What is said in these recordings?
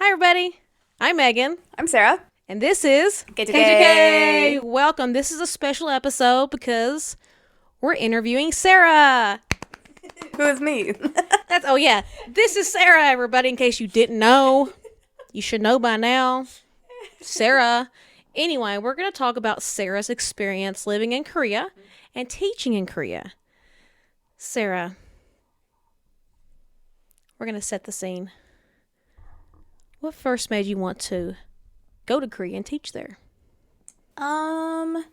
Hi, everybody. I'm Megan, I'm Sarah. and this is KJK. Welcome. This is a special episode because we're interviewing Sarah. Who is me? This is Sarah, everybody. In case you didn't know, you should know by now. Sarah. Anyway, we're going to talk about Sarah's experience living in Korea and teaching in Korea. Sarah, we're going to set the scene. What first made you want to go to Korea and teach there? I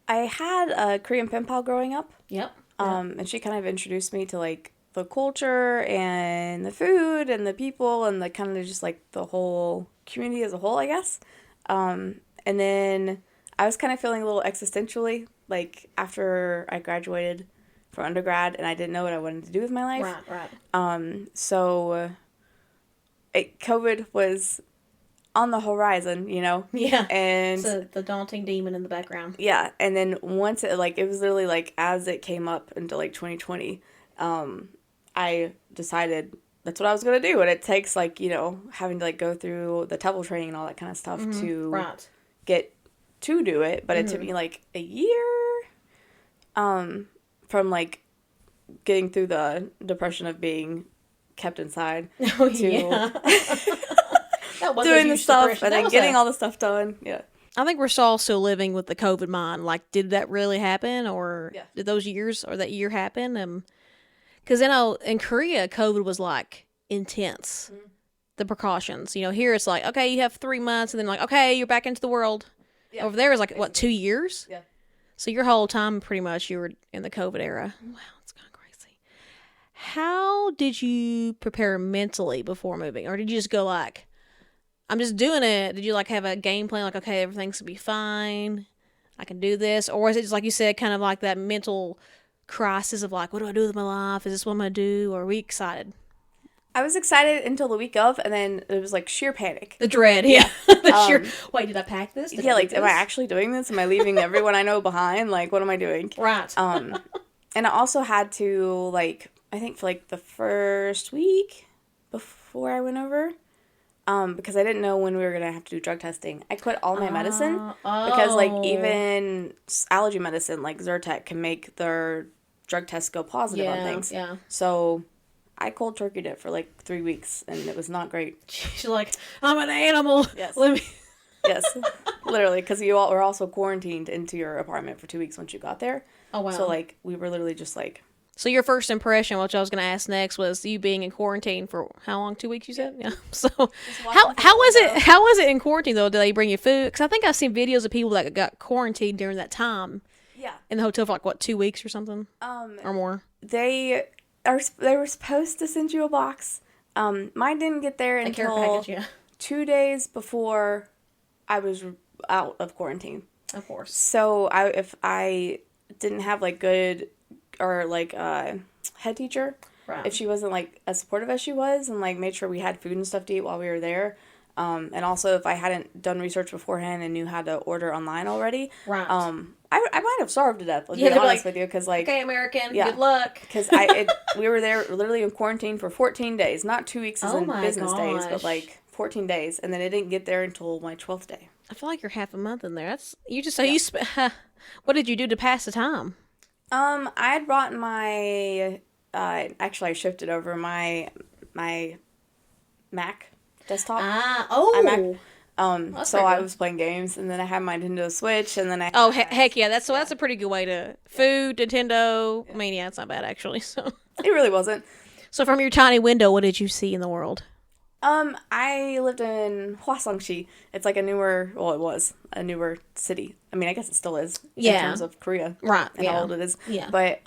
had a Korean pen pal growing up. Yep. And she kind of introduced me to like the culture and the food and the people and the kind of just like the whole community as a whole, I guess. And then I was kind of feeling a little existentially like after I graduated from undergrad and I didn't know what I wanted to do with my life. Right. So COVID was on the horizon, you know? Yeah. And so the daunting demon in the background. yeah, and then once it was literally like as it came up into like 2020, I decided that's what I was gonna do, and it takes like, you know, having to like go through the TEFL training and all that kind of stuff to get to do it, but it took me like a year, from like getting through the depression of being kept inside to doing the stuff and then getting all the stuff done. Yeah. I think we're also living with the COVID mind. Like, did that really happen, or did those years or that year happen? Because in Korea, COVID was like intense. The precautions, here it's like, okay, you have 3 months, and then like, okay, you're back into the world. Yeah. Over there is like what, 2 years? Yeah. So your whole time, pretty much, you were in the COVID era. Wow, it's kind of crazy. How did you prepare mentally before moving, or did you just go like, I'm just doing it? Did you like have a game plan, like, okay, everything's gonna be fine, I can do this? Or was it just like you said, kind of like that mental crisis of like, what do I do with my life? Is this what I'm gonna do? Or are we excited? I was excited until the week of, and then it was like sheer panic. The dread, yeah. Wait, did I pack this? Am I actually doing this? Am I leaving everyone I know behind? Like, what am I doing? Right. And I also had to, like, I think for like the first week before I went over, because I didn't know when we were going to have to do drug testing. I quit all my medicine because, like, even allergy medicine, like Zyrtec, can make their drug tests go positive on things. Yeah. So I cold turkeyed it for, like, 3 weeks, and it was not great. She's like, I'm an animal. Yes. Yes, literally, because you all were also quarantined into your apartment for 2 weeks once you got there. Oh, wow. So, like, we were literally just, like... So your first impression, which I was going to ask next, was you being in quarantine for how long? 2 weeks, you said? Yeah. So how was it? How was it in quarantine though? Did they bring you food? Because I think I've seen videos of people that got quarantined during that time. Yeah. In the hotel for like what, 2 weeks or something, or more. They were supposed to send you a box. Mine didn't get there until 2 days before I was out of quarantine. Of course. So if I didn't have like good or like head teacher, right. If she wasn't like as supportive as she was and like made sure we had food and stuff to eat while we were there, and also if I hadn't done research beforehand and knew how to order online already, right. I might have starved to death. Let's be honest with you, because like, okay, American, good luck. Because we were there literally in quarantine for 14 days, not 2 weeks as in business days, but like 14 days, and then it didn't get there until my 12th day. I feel like you're half a month in there. That's you just you. What did you do to pass the time? I had brought my actually I shifted over my Mac desktop. iMac. So I was playing games, and then I had my Nintendo Switch, and then I heck yeah, that's a pretty good way to food, Nintendo. I mean, yeah, it's not bad actually. So it really wasn't. So from your tiny window, what did you see in the world? I lived in Hwaseongsi. It's like it was a newer city. I mean, I guess it still is in terms of Korea, right? And how old it is. Yeah. But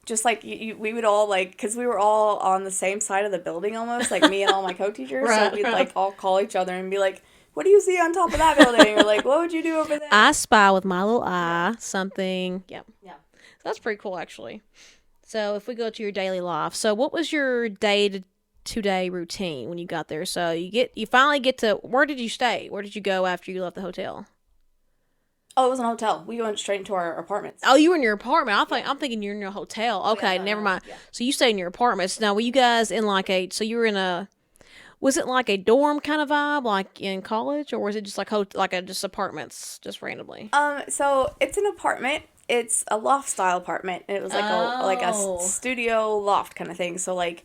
just like we would all like, because we were all on the same side of the building almost, like me and all my co-teachers. Right, so we'd like all call each other and be like, "What do you see on top of that building?" Or like, "What would you do over there?" I spy with my little eye you Yeah. So that's pretty cool actually. So if we go to your daily life, so what was your day-to-day routine when you got there? So you finally get to, where did you stay? Where did you go after you left the hotel? Oh, it was a hotel. We went straight into our apartments. Oh, you were in your apartment. I'm thinking you're in your hotel. Okay, never mind. Yeah. So you stayed in your apartments. Now, were you guys in like so you were in a Was it like a dorm kind of vibe, like in college, or was it just like just apartments, just randomly? So it's an apartment. It's a loft style apartment, and it was like a Oh. studio loft kind of thing. So like,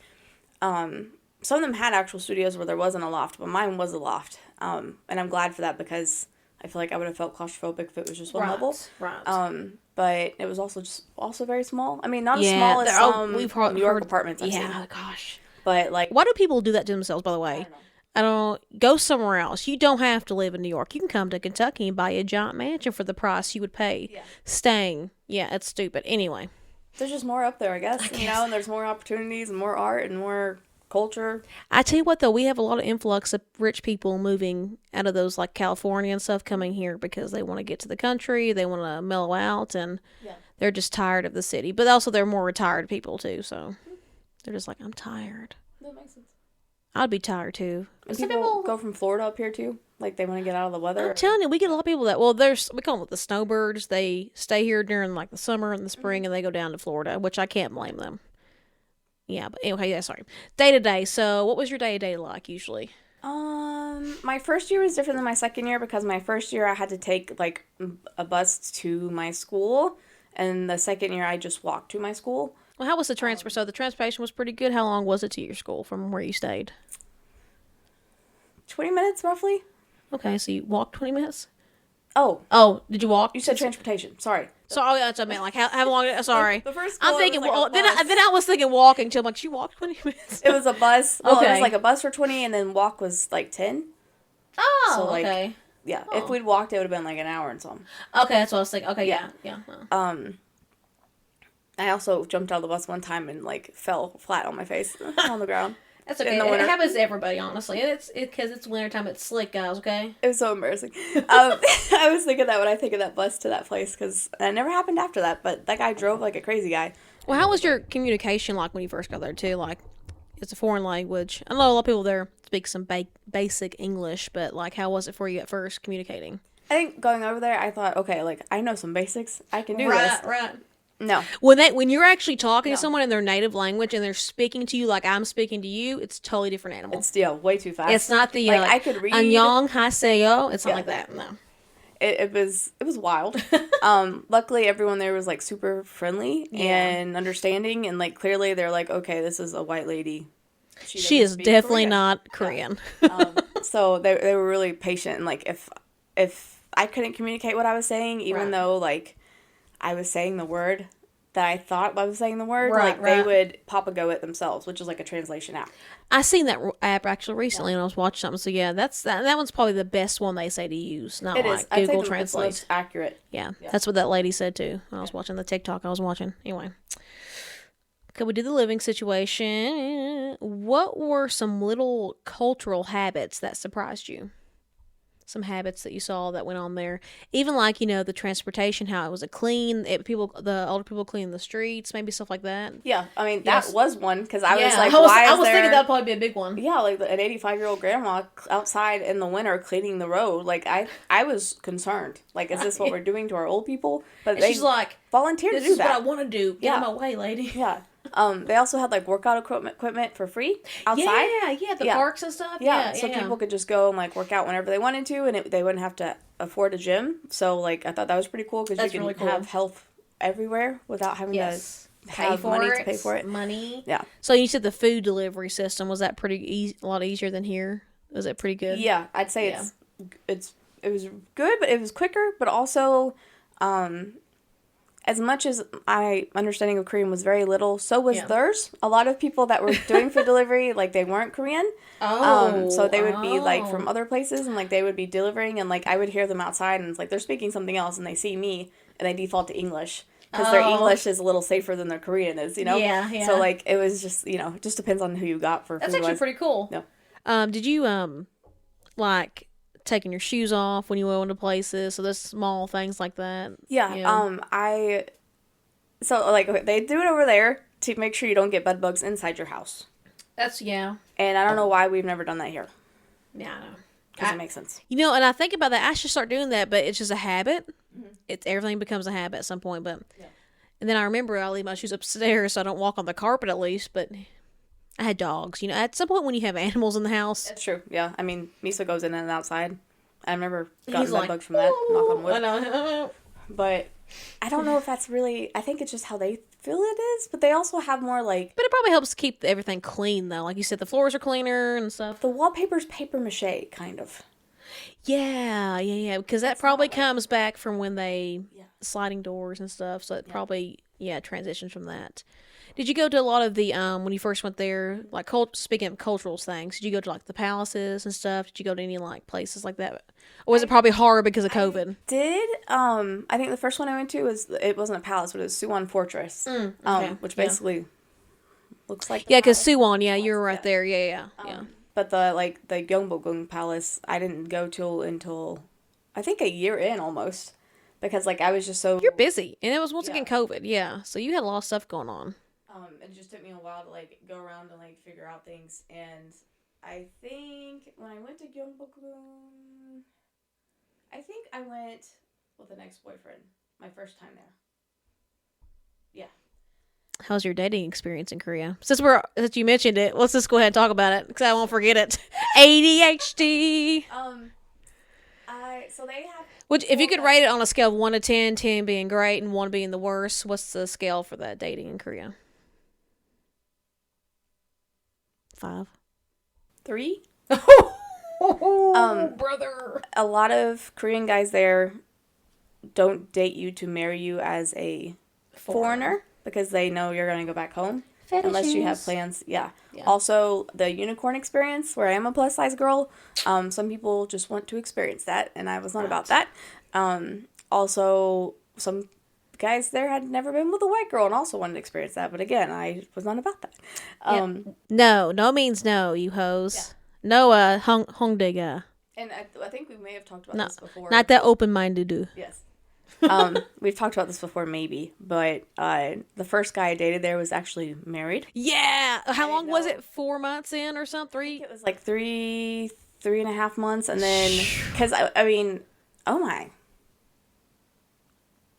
some of them had actual studios where there wasn't a loft, but mine was a loft. And I'm glad for that because I feel like I would have felt claustrophobic if it was just one level. Right. But it was also very small. I mean, not as Yeah, small as we've some New York heard apartments I've yeah, seen. gosh. But like, Why do people do that to themselves, by the I way? don't know. I don't go somewhere else. You don't have to live in New York. You can come to Kentucky and buy a giant mansion for the price you would pay staying. Yeah, it's stupid. Anyway, There's just more up there, I guess. And there's more opportunities and more art and more culture. I tell you what, though, we have a lot of influx of rich people moving out of those, like California and stuff, coming here because they want to get to the country, they want to mellow out, and they're just tired of the city. But also, they're more retired people, too, so they're just like, I'm tired. That makes sense. I'd be tired, too. And people go from Florida up here, too. Like, they want to get out of the weather. I'm telling you, we get a lot of people that, we call them the snowbirds. They stay here during, like, the summer and the spring, and they go down to Florida, which I can't blame them. Yeah, but anyway, yeah, sorry. Day to day. So, what was your day to day like usually? My first year was different than my second year because my first year I had to take like a bus to my school, and the second year I just walked to my school. Well, how was the transfer? So, the transportation was pretty good. How long was it to your school from where you stayed? 20 minutes roughly. Okay, so you walked 20 minutes? Oh, did you walk? you said transportation. Sorry. So, that's what I meant. Like, how long? Sorry. The first I'm school, thinking, it was like a then bus. I was thinking walking too. I'm like, she walked 20 minutes? It was a bus. Well, it Okay. was like a bus for 20, and then walk was like 10. Oh, So, like, okay. Yeah, Oh. if we'd walked, it would have been like an hour and something. Okay, that's what I was thinking. Okay, yeah. I also jumped out of the bus one time and like fell flat on my face on the ground. That's okay. In the winter. It happens to everybody, honestly. And it's because it's wintertime. It's slick, guys, okay? It was so embarrassing. I was thinking that when I think of that bus to that place because it never happened after that. But that guy drove like a crazy guy. Well, how was your communication like when you first got there, too? Like, it's a foreign language. I know a lot of people there speak some basic English, but, like, how was it for you at first communicating? I think going over there, I thought, okay, like I know some basics. I can do this. Right. No. When you're actually talking No. to someone in their native language and they're speaking to you like I'm speaking to you, it's a totally different animal. It's way too fast. It's not the like I could read. Annyeong haseyo. It's not Yeah. like that. No. It was wild. Luckily, everyone there was like super friendly and understanding, and like clearly they're like, okay, this is a white lady. She is definitely not Korean. So they were really patient, and like if I couldn't communicate what I was saying, even though like I was saying the word that I thought I was saying the word, they would pop a go at themselves, which is like a translation app. I seen that app actually recently when I was watching something. So yeah, that one's probably the best one they say to use. Not It like is. I'd say Google it's Translate. most accurate. Yeah, that's what that lady said too. When I was watching the TikTok I was watching. Anyway, could we do the living situation? What were some little cultural habits that surprised you? Some habits that you saw that went on there, even like the transportation, how it was the older people cleaning the streets, maybe stuff like that. Yeah, I mean that was one because I was like, I was there? thinking that'd probably be a big one. Yeah, like an 85-year-old grandma outside in the winter cleaning the road. Like I was concerned. Like, is this what we're doing to our old people? But she's like, volunteered to do that. This is what I want to do. Get out of my way, lady. Yeah. They also had like workout equipment for free outside. Yeah, the parks and stuff. Yeah, so people could just go and like work out whenever they wanted to, and they wouldn't have to afford a gym. So like I thought that was pretty cool because you can have health everywhere without having to have money to pay for it. Money. Yeah. So you said the food delivery system, was that pretty easy? A lot easier than here? Was it pretty good? Yeah, I'd say it was good, but it was quicker, but also as much as my understanding of Korean was very little, so was theirs. A lot of people that were doing food delivery, like, they weren't Korean. So they would be, like, from other places, and, like, they would be delivering, and, like, I would hear them outside, and it's like, they're speaking something else, and they see me, and they default to English. Because their English is a little safer than their Korean is, Yeah. So, like, it was just, it just depends on who you got for food. That's actually pretty cool. No. Did you, like, taking your shoes off when you went into places? So there's small things like that. Yeah. So like, okay, they do it over there to make sure you don't get bed bugs inside your house. And I don't know why we've never done that here. Yeah, I know. Because it makes sense. And I think about that. I should start doing that, but it's just a habit. Mm-hmm. Everything becomes a habit at some point. But and then I remember I leave my shoes upstairs so I don't walk on the carpet at least. But I had dogs. You know, at some point when you have animals in the house, That's true. Yeah. I mean, Miso goes in and outside. I've never gotten he's bed like, bugs from that. Knock on I wood. know. But I don't know if that's really. I think it's just how they feel it is. But they also have more like But it probably helps keep everything clean, though. Like you said, the floors are cleaner and stuff. the wallpaper's paper mache, kind of. Yeah. Because that It's probably not like- comes back from when they Yeah. sliding doors and stuff. So it Yeah. probably transitions from that. Did you go to a lot of the when you first went there? Like speaking of cultural things, did you go to like the palaces and stuff? Did you go to any like places like that? Or was it probably hard because of COVID? Did I think the first one I went to was it wasn't a palace, but it was Suwon Fortress, okay. which Yeah. basically looks like the Yeah, because palace. Suwon, you're right Yeah. there. Yeah. But the Gyeongbokgung Palace, I didn't go until I think a year in almost, because like I was just so You're busy, and it was once Yeah. again COVID. Yeah, so you had a lot of stuff going on. it just took me a while to like go around and like figure out things. And I think when I went to Gyeongbokgung, I think I went with an ex-boyfriend my first time there. Yeah. How's your dating experience in Korea? Since you mentioned it, let's just go ahead and talk about it because I won't forget it. ADHD. So they have. Which, if you could rate it on a scale of 1 to 10, 10 being great and 1 being the worst, what's the scale for that dating in Korea? 5. 3. Brother. A lot of Korean guys there don't date you to marry you as a foreigner because they know you're going to go back home. Unless you have plans. Yeah. Also, the unicorn experience, where I am a plus size girl, some people just want to experience that, and I was not about that. Also, some guys there had never been with a white girl and also wanted to experience that, but again, I was not about that. No means no, you hoes. Yeah. No, hongdae. And I think we may have talked about this before. Not that open-minded. Yes. We've talked about this before, maybe, but the firfirst guy I dated there was actually married. Yeah. How long was know. it? 4 months in or something? 3? It was like 3.5 months, and then because I mean, oh my,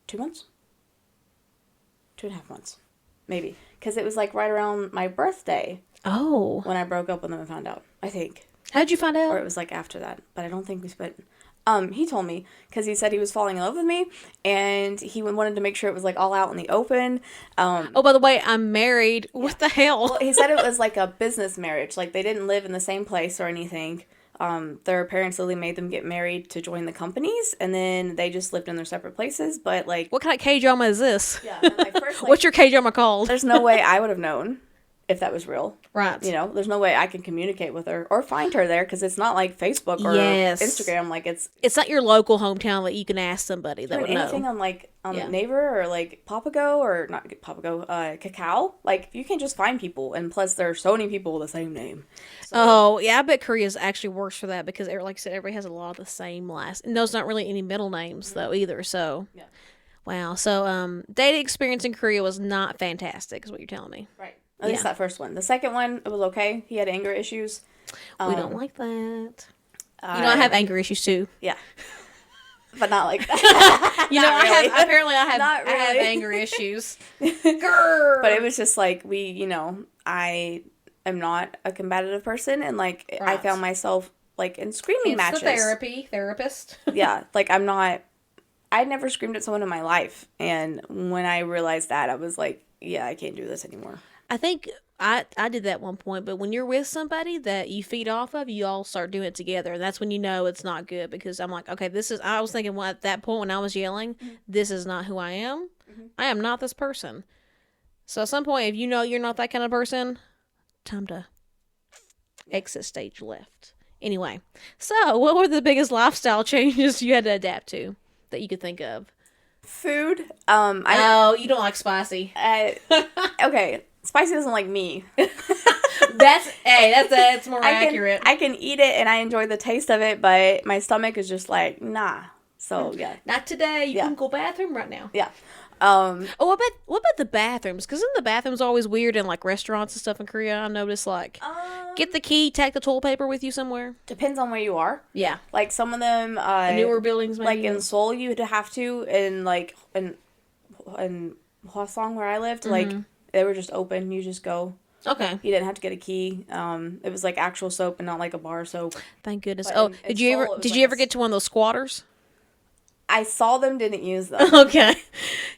2 months, 2.5 months, maybe, because it was like right around my birthday Oh. when I broke up with him and found out. I think, How'd you find out? or it was like after that, but I don't think we spent. He told me because he said he was falling in love with me, and he wanted to make sure it was like all out in the open. Oh, by the way, I'm married. What the hell? Well, he said it was like a business marriage. Like they didn't live in the same place or anything. Their parents literally made them get married to join the companies, and then they just lived in their separate places. But like, What kind of K-drama is this? yeah, and, like, first, like, What's your K-drama called? there's no way I would have known if that was real. Right. You know, there's no way I can communicate with her or find her there because it's not like Facebook or Yes. Instagram. Like it's It's not your local hometown that you can ask somebody that would anything know. on like Yeah. Naver or like Papago or not Papago, Kakao. Like you can just find people, and plus there are so many people with the same name. So, Oh, yeah, I bet Korea's actually worse for that because, like I said, everybody has a lot of the same last. And there's not really any middle names, though, either. So, Yeah. Wow. So, dating experience in Korea was not fantastic, is what you're telling me. right. At least that first one. The second one, it was okay. He had anger issues. We don't like that. You know, I have anger issues, too. Yeah. But not like that. You know, Not really. I have Not I have really. anger issues. Grr. But it was just like I am not a combative person, and like I Right. found myself like in screaming matches. therapist. Yeah, like I'd never screamed at someone in my life, and when I realized that, I was like, yeah, I can't do this anymore. I think I did that at one point, but when you're with somebody that you feed off of, you all start doing it together, and that's when you know it's not good, because I'm like, okay, I was thinking at that point when I was yelling, this is not who I am. I am not this person. So at some point, if you know you're not that kind of person, time to exit stage left. Anyway, so what were the biggest lifestyle changes you had to adapt to that you could think of? Food. Oh, you don't like spicy. Okay, spicy doesn't like me. That's more accurate. I can eat it and I enjoy the taste of it, but my stomach is just like, nah. So yeah. Not today. You Yeah. can go bathroom right now. Yeah. Oh, what about the bathrooms? Because isn't the bathrooms always weird in like restaurants and stuff in Korea? I noticed like get the key, take the toilet paper with you somewhere. Depends on where you are. Yeah, Like some of them, newer buildings, maybe. like in Seoul, you'd have to, and like in Hwasong where I lived, like they were just open. You just go. Okay. You didn't have to get a key. It was like actual soap and not like a bar soap. Thank goodness. But Oh, in did you Seoul, ever it was did like you ever get to one of those squatters? I saw them, didn't use them. Okay.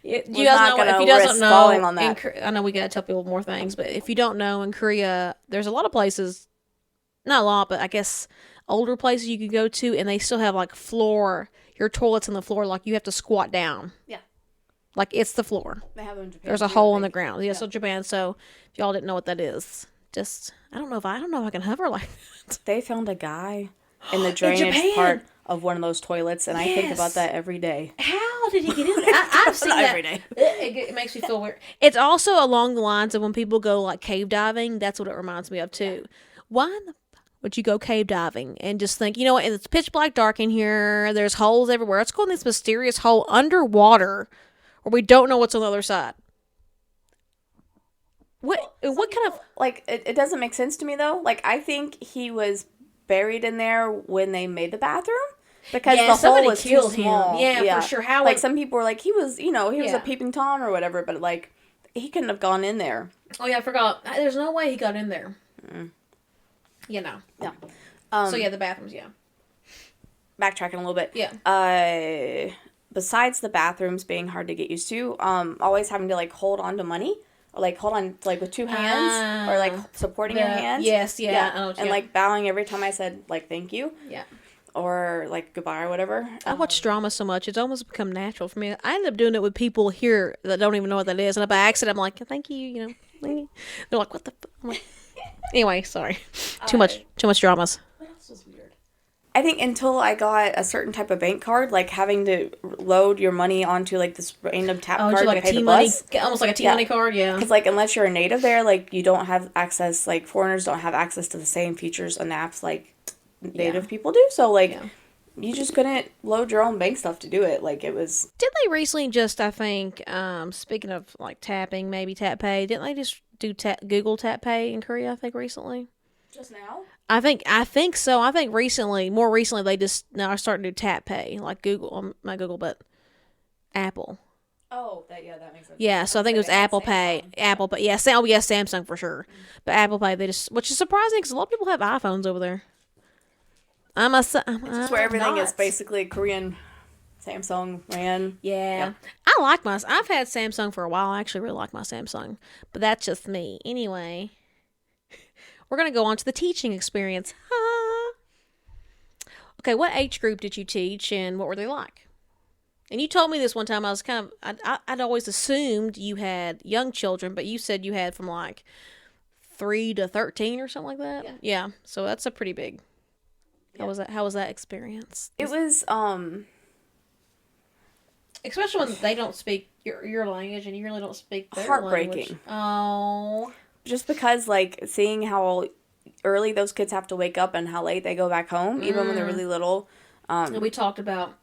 You Was guys not know, if gonna you guys risk don't falling know, on that. I know we gotta tell people more things, but if you don't know, in Korea, there's a lot of places, not a lot, but I guess older places you can go to, and they still have like floor, your toilet's on the floor, like you have to squat down. Yeah. Like it's the floor. They have them in Japan. There's a too, hole I in the think. ground. Yeah, so Japan. So if y'all didn't know what that is, just I don't know if I can hover like that. They found a guy in the drainage Japan? part of one of those toilets, and I think about Yes. that every day. How did he get in there? I've seen Not that every day. It makes me feel weird. It's also along the lines of when people go like cave diving. That's what it reminds me of too. Why in the fuck would you go cave diving and just think, you know what? It's pitch black dark in here. There's holes everywhere. Let's go in this mysterious hole underwater, where we don't know what's on the other side. What kind of Like, it doesn't make sense to me, though. Like, I think he was buried in there when they made the bathroom. Because Yeah, the hole somebody was too killed him. small. Yeah, for sure. How like, would- some people were like, he was, he was Yeah. a peeping Tom or whatever, but, like, he couldn't have gone in there. Oh yeah, I forgot. There's no way he got in there. You know. Yeah. So yeah, the bathrooms. Yeah. Backtracking a little bit. Yeah. Besides the bathrooms being hard to get used to, always having to, like, hold on to money. Or, like, hold on, like, with two hands. Or, like, supporting your hands. Yes, yeah. I know what you And, got. like, bowing every time I said, like, thank you. Yeah. Or, like, goodbye or whatever. I watch drama so much; it's almost become natural for me. I end up doing it with people here that don't even know what that is, and by accident, I'm like, "Thank you," you know. Thank you. They're like, "What the?" I'm like, anyway, sorry. Too much dramas. What else was weird? I think until I got a certain type of bank card, like having to load your money onto like this random tap card like to pay the T-money, bus. almost like a T-money card, yeah. Because like unless you're a native there, like you don't have access. Like foreigners don't have access to the same features and apps like native people do. So like you just couldn't load your own bank stuff to do it. Like it was. Didn't they recently just? I think speaking of like tapping, maybe tap pay. Didn't they just do Google Tap Pay in Korea? I think recently. Just now. I think so. I think more recently, they just now are starting to do tap pay, like Google, not Google, but Apple. Oh, that makes sense. Yeah, so I think it was Apple Pay. Apple Pay. Yeah, Samsung for sure. But Apple Pay, which is surprising because a lot of people have iPhones over there. It's just where everything is basically Korean. Samsung ran. Yeah. I like I've had Samsung for a while. I actually really like my Samsung. But that's just me. Anyway, we're going to go on to the teaching experience. Okay, what age group did you teach and what were they like? And you told me this one time. I was I'd always assumed you had young children, but you said you had from like 3 to 13 or something like that. Yeah. So that's a pretty big. How was that experience? It was especially when they don't speak your language and you really don't speak their heartbreaking. language. Oh. Just because like seeing how early those kids have to wake up and how late they go back home, even when they're really little. And we talked about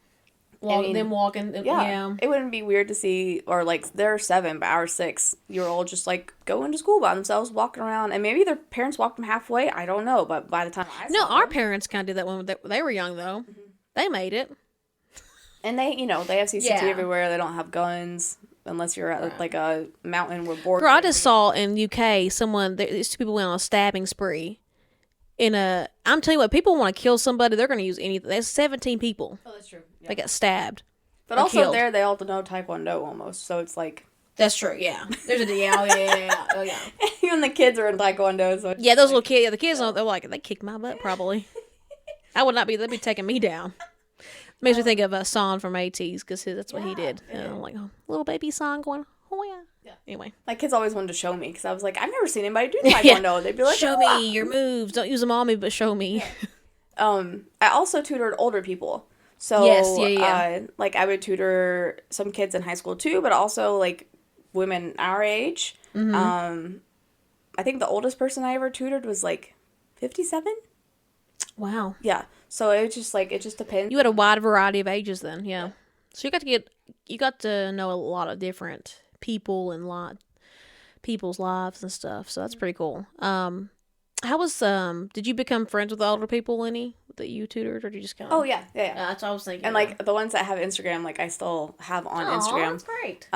them walking. Yeah. It wouldn't be weird to see, or like they're 7, but our 6-year-old just like going to school by themselves, walking around, and maybe their parents walked them halfway. I don't know, but by the time our parents kind of did that when they were young though. Mm-hmm. They made it, and they they have CCTV everywhere. They don't have guns unless you're at like a mountain with board. Girl, I just saw in UK these 2 people went on a stabbing spree. I'm telling you what, people want to kill somebody, they're going to use anything. There's 17 people. Oh, that's true. Yeah. They got stabbed. But also killed. there, they all know Taekwondo almost, so it's like... That's true, yeah. There's a... Yeah. Oh, yeah. Even the kids are in Taekwondo, so... Yeah, those little kids, the kids, they're like, they kicked my butt, probably. I would not be... They'd be taking me down. Makes me think of Son from ATs, because that's what he did. And I'm like, little baby Son going, oh, yeah. Anyway. My kids always wanted to show me, because I was like, I've never seen anybody do Taekwondo. They'd be like, show me your moves. Don't use them on me, but show me. I also tutored older people. So, like, I would tutor some kids in high school, too, but also, like, women our age. Mm-hmm. I think the oldest person I ever tutored was, like, 57? Wow. Yeah. So, it just depends. You had a wide variety of ages then, yeah. So, you got to know a lot of different people and people's lives and stuff. So, that's pretty cool. How was, did you become friends with the older people, any that you tutored, or did you just kind of... Oh, yeah. That's what I was thinking. And, like, the ones that have Instagram, like, I still have on Instagram. That's great.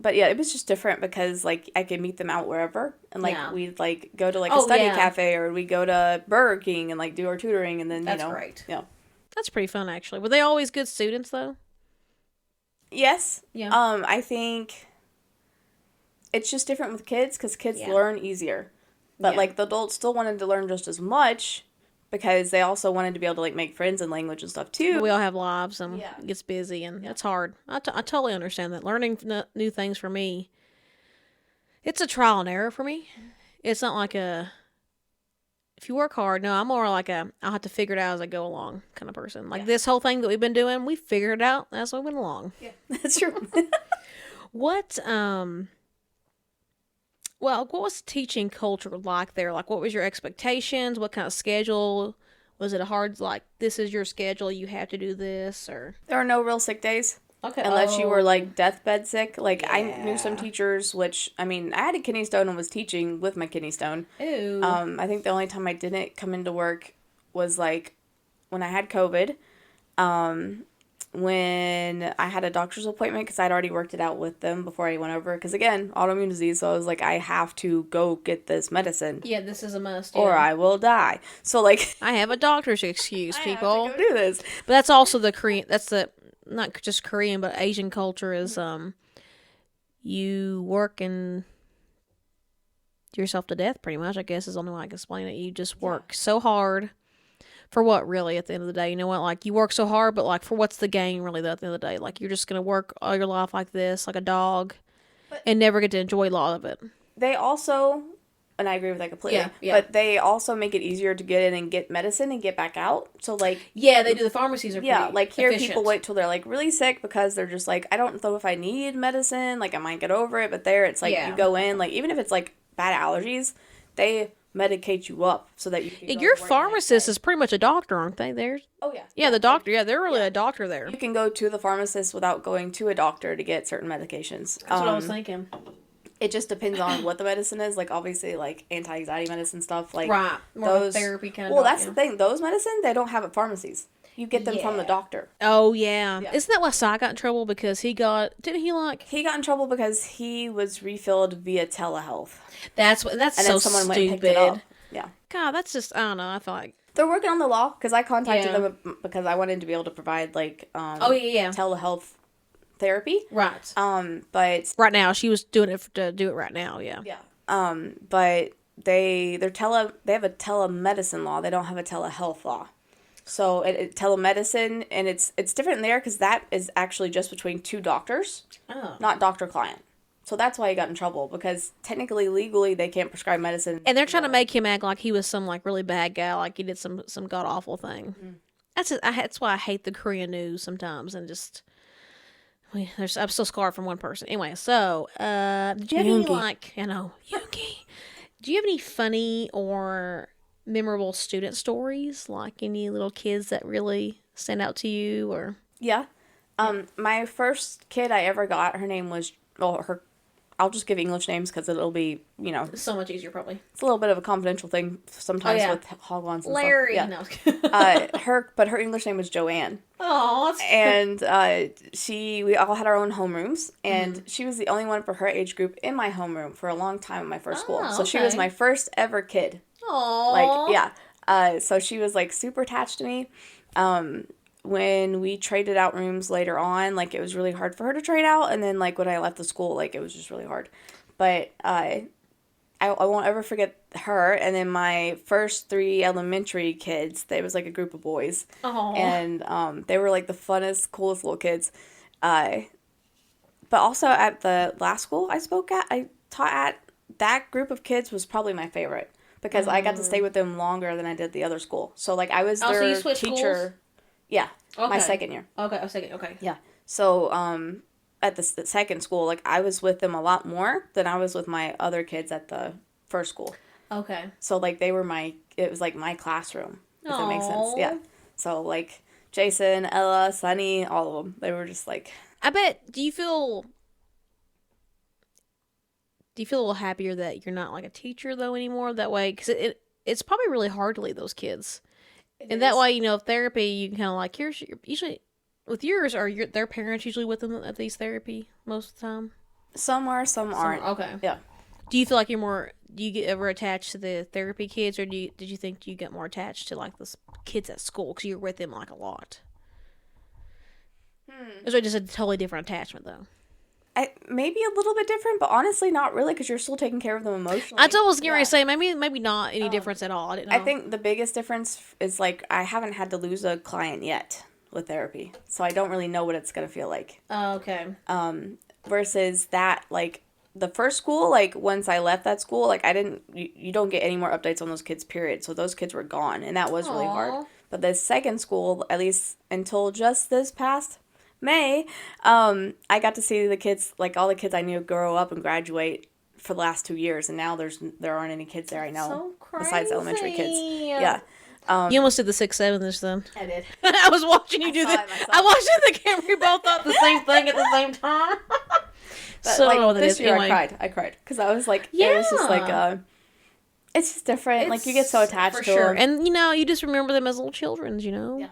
but yeah, it was just different because like I could meet them out wherever, and like Yeah. we'd like go to like a Oh, study yeah. cafe, or we go to Burger King and like do our tutoring, and then That's great. yeah. That's pretty fun, actually. Were they always good students, though? Yes. Yeah. I think it's just different with kids because kids Yeah. learn easier, but Yeah. like the adults still wanted to learn just as much because they also wanted to be able to like make friends in language and stuff too. We all have lives and Yeah. it gets busy, and it's hard. I totally understand that. Learning new things for me, it's a trial and error for me. It's not like if you work hard, no, I'm more like I'll have to figure it out as I go along kind of person. Like this whole thing that we've been doing, we figured it out as we went along. Yeah, that's true. What what was teaching culture like there? Like, what was your expectations? What kind of schedule? Was it a hard, like, this is your schedule, you have to do this, or? There are no real sick days. Okay. Unless you were like deathbed sick. Like I knew some Yeah. teachers, which I mean, I had a kidney stone and was teaching with my kidney stone. Ew. I think the only time I didn't come into work was like when I had COVID. When I had a doctor's appointment because I'd already worked it out with them before I went over. Because again, autoimmune disease, so I was like, I have to go get this medicine. Yeah, this is a must. Or I will die. So like, I have a doctor's excuse, people. I have to go do this. But that's also the Korean. That's the not just Korean, but Asian culture is you work and yourself to death. Pretty much, I guess is the only way I can explain it. You just work so hard. For what, really, at the end of the day? You know what? Like, you work so hard, but, like, for what's the gain, really, though, at the end of the day? Like, you're just going to work all your life like this, like a dog, and never get to enjoy a lot of it. They also, and I agree with that completely, but they also make it easier to get in and get medicine and get back out. So, like... Yeah, they do. The pharmacies are yeah, like, here efficient. people wait till they're, like, really sick because they're just like, I don't know if I need medicine. Like, I might get over it. But there, it's like, you go in, like, even if it's, like, bad allergies, they medicate you up so that you can your pharmacist is pretty much a doctor, aren't they? Oh, yeah. Yeah, the doctor. Yeah, they're really a doctor there. You can go to the pharmacist without going to a doctor to get certain medications. That's what I was thinking. It just depends on what the medicine is. Like, obviously, like, anti-anxiety medicine stuff. Like, right. More those therapy kind of. Well, that's the thing. Those medicine, they don't have at pharmacies. You get them from the doctor. Oh, yeah. Isn't that why Cy got in trouble? Because didn't he like... He got in trouble because he was refilled via telehealth. That's so then someone stupid. went and picked it up. Yeah. God, that's just, I don't know, I feel like... They're working on the law, because I contacted them because I wanted to be able to provide, like, telehealth therapy. Right. But... Right now, she was doing it to do it right now, yeah. Yeah. But they have a telemedicine law. They don't have a telehealth law. So telemedicine, and it's different there because that is actually just between two doctors, not doctor-client. So that's why he got in trouble, because technically, legally, they can't prescribe medicine. And they're trying to make him act like he was some, like, really bad guy, like he did some god-awful thing. Mm. That's why I hate the Korean news sometimes, and just... I'm still scarred from one person. Anyway, so, did you have any, like... I know, Yoongi. Do you have any funny or memorable student stories? Like, any little kids that really stand out to you, or... Yeah. My first kid I ever got, her name was... Well, I'll just give English names because it'll be, It's so much easier, probably. It's a little bit of a confidential thing sometimes with Hogwans and Larry. stuff. Yeah. No. But her English name was Joanne. Oh, that's And we all had our own homerooms, and she was the only one for her age group in my homeroom for a long time in my first school. So she was my first ever kid. Aww. Like, yeah. So she was, like, super attached to me. When we traded out rooms later on, like, it was really hard for her to trade out. And then, like, when I left the school, like, it was just really hard. But I won't ever forget her. And then my first 3 elementary kids, they was, like, a group of boys. Aww. And they were, like, the funnest, coolest little kids. But also at the last school I taught at, that group of kids was probably my favorite. Because I got to stay with them longer than I did the other school. So, like, I was their so you teacher. Schools? Yeah, okay. My second year. Okay. Yeah. So, at the second school, like, I was with them a lot more than I was with my other kids at the first school. Okay. So, like, it was, like, my classroom, if that makes sense. Yeah. So, like, Jason, Ella, Sunny, all of them, they were just, like... I bet, do you feel a little happier that you're not, like, a teacher, though, anymore that way? Because it's probably really hard to leave those kids. And that way, therapy, you can kind of like, usually, with yours, are their parents usually with them at these therapy most of the time? Some are, some aren't. Okay. Yeah. Do you feel like you're more? Do you get ever attached to the therapy kids, or did you think you get more attached to like the kids at school because you're with them like a lot? Or is it just a totally different attachment though? Maybe a little bit different, but honestly, not really, because you're still taking care of them emotionally. I was going to say maybe not any difference at all. I didn't know. I think the biggest difference is like I haven't had to lose a client yet with therapy, so I don't really know what it's gonna feel like. Oh, okay. Versus that, like the first school, like once I left that school, like I didn't, you don't get any more updates on those kids, period. So those kids were gone, and that was really hard. But the second school, at least until just this past May, I got to see the kids, like all the kids I knew, grow up and graduate for the last 2 years, and now there aren't any kids there I know besides elementary kids. Yeah. You almost did the 6-7 this then. I did. I was watching you do that. I watched it in the camera. We both thought the same thing at the same time. But so like this year, anyway. I cried because I was like, it was just like, it's just different. Like you get so attached to them, and you just remember them as little children. Yeah.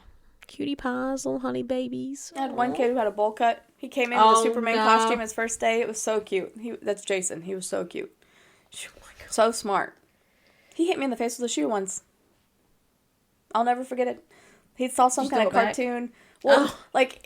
Cutie pies, little honey babies. I had one kid who had a bowl cut. He came in with a Superman costume his first day. It was so cute. That's Jason. He was so cute. So smart. He hit me in the face with a shoe once. I'll never forget it. He saw some kind of cartoon. Well,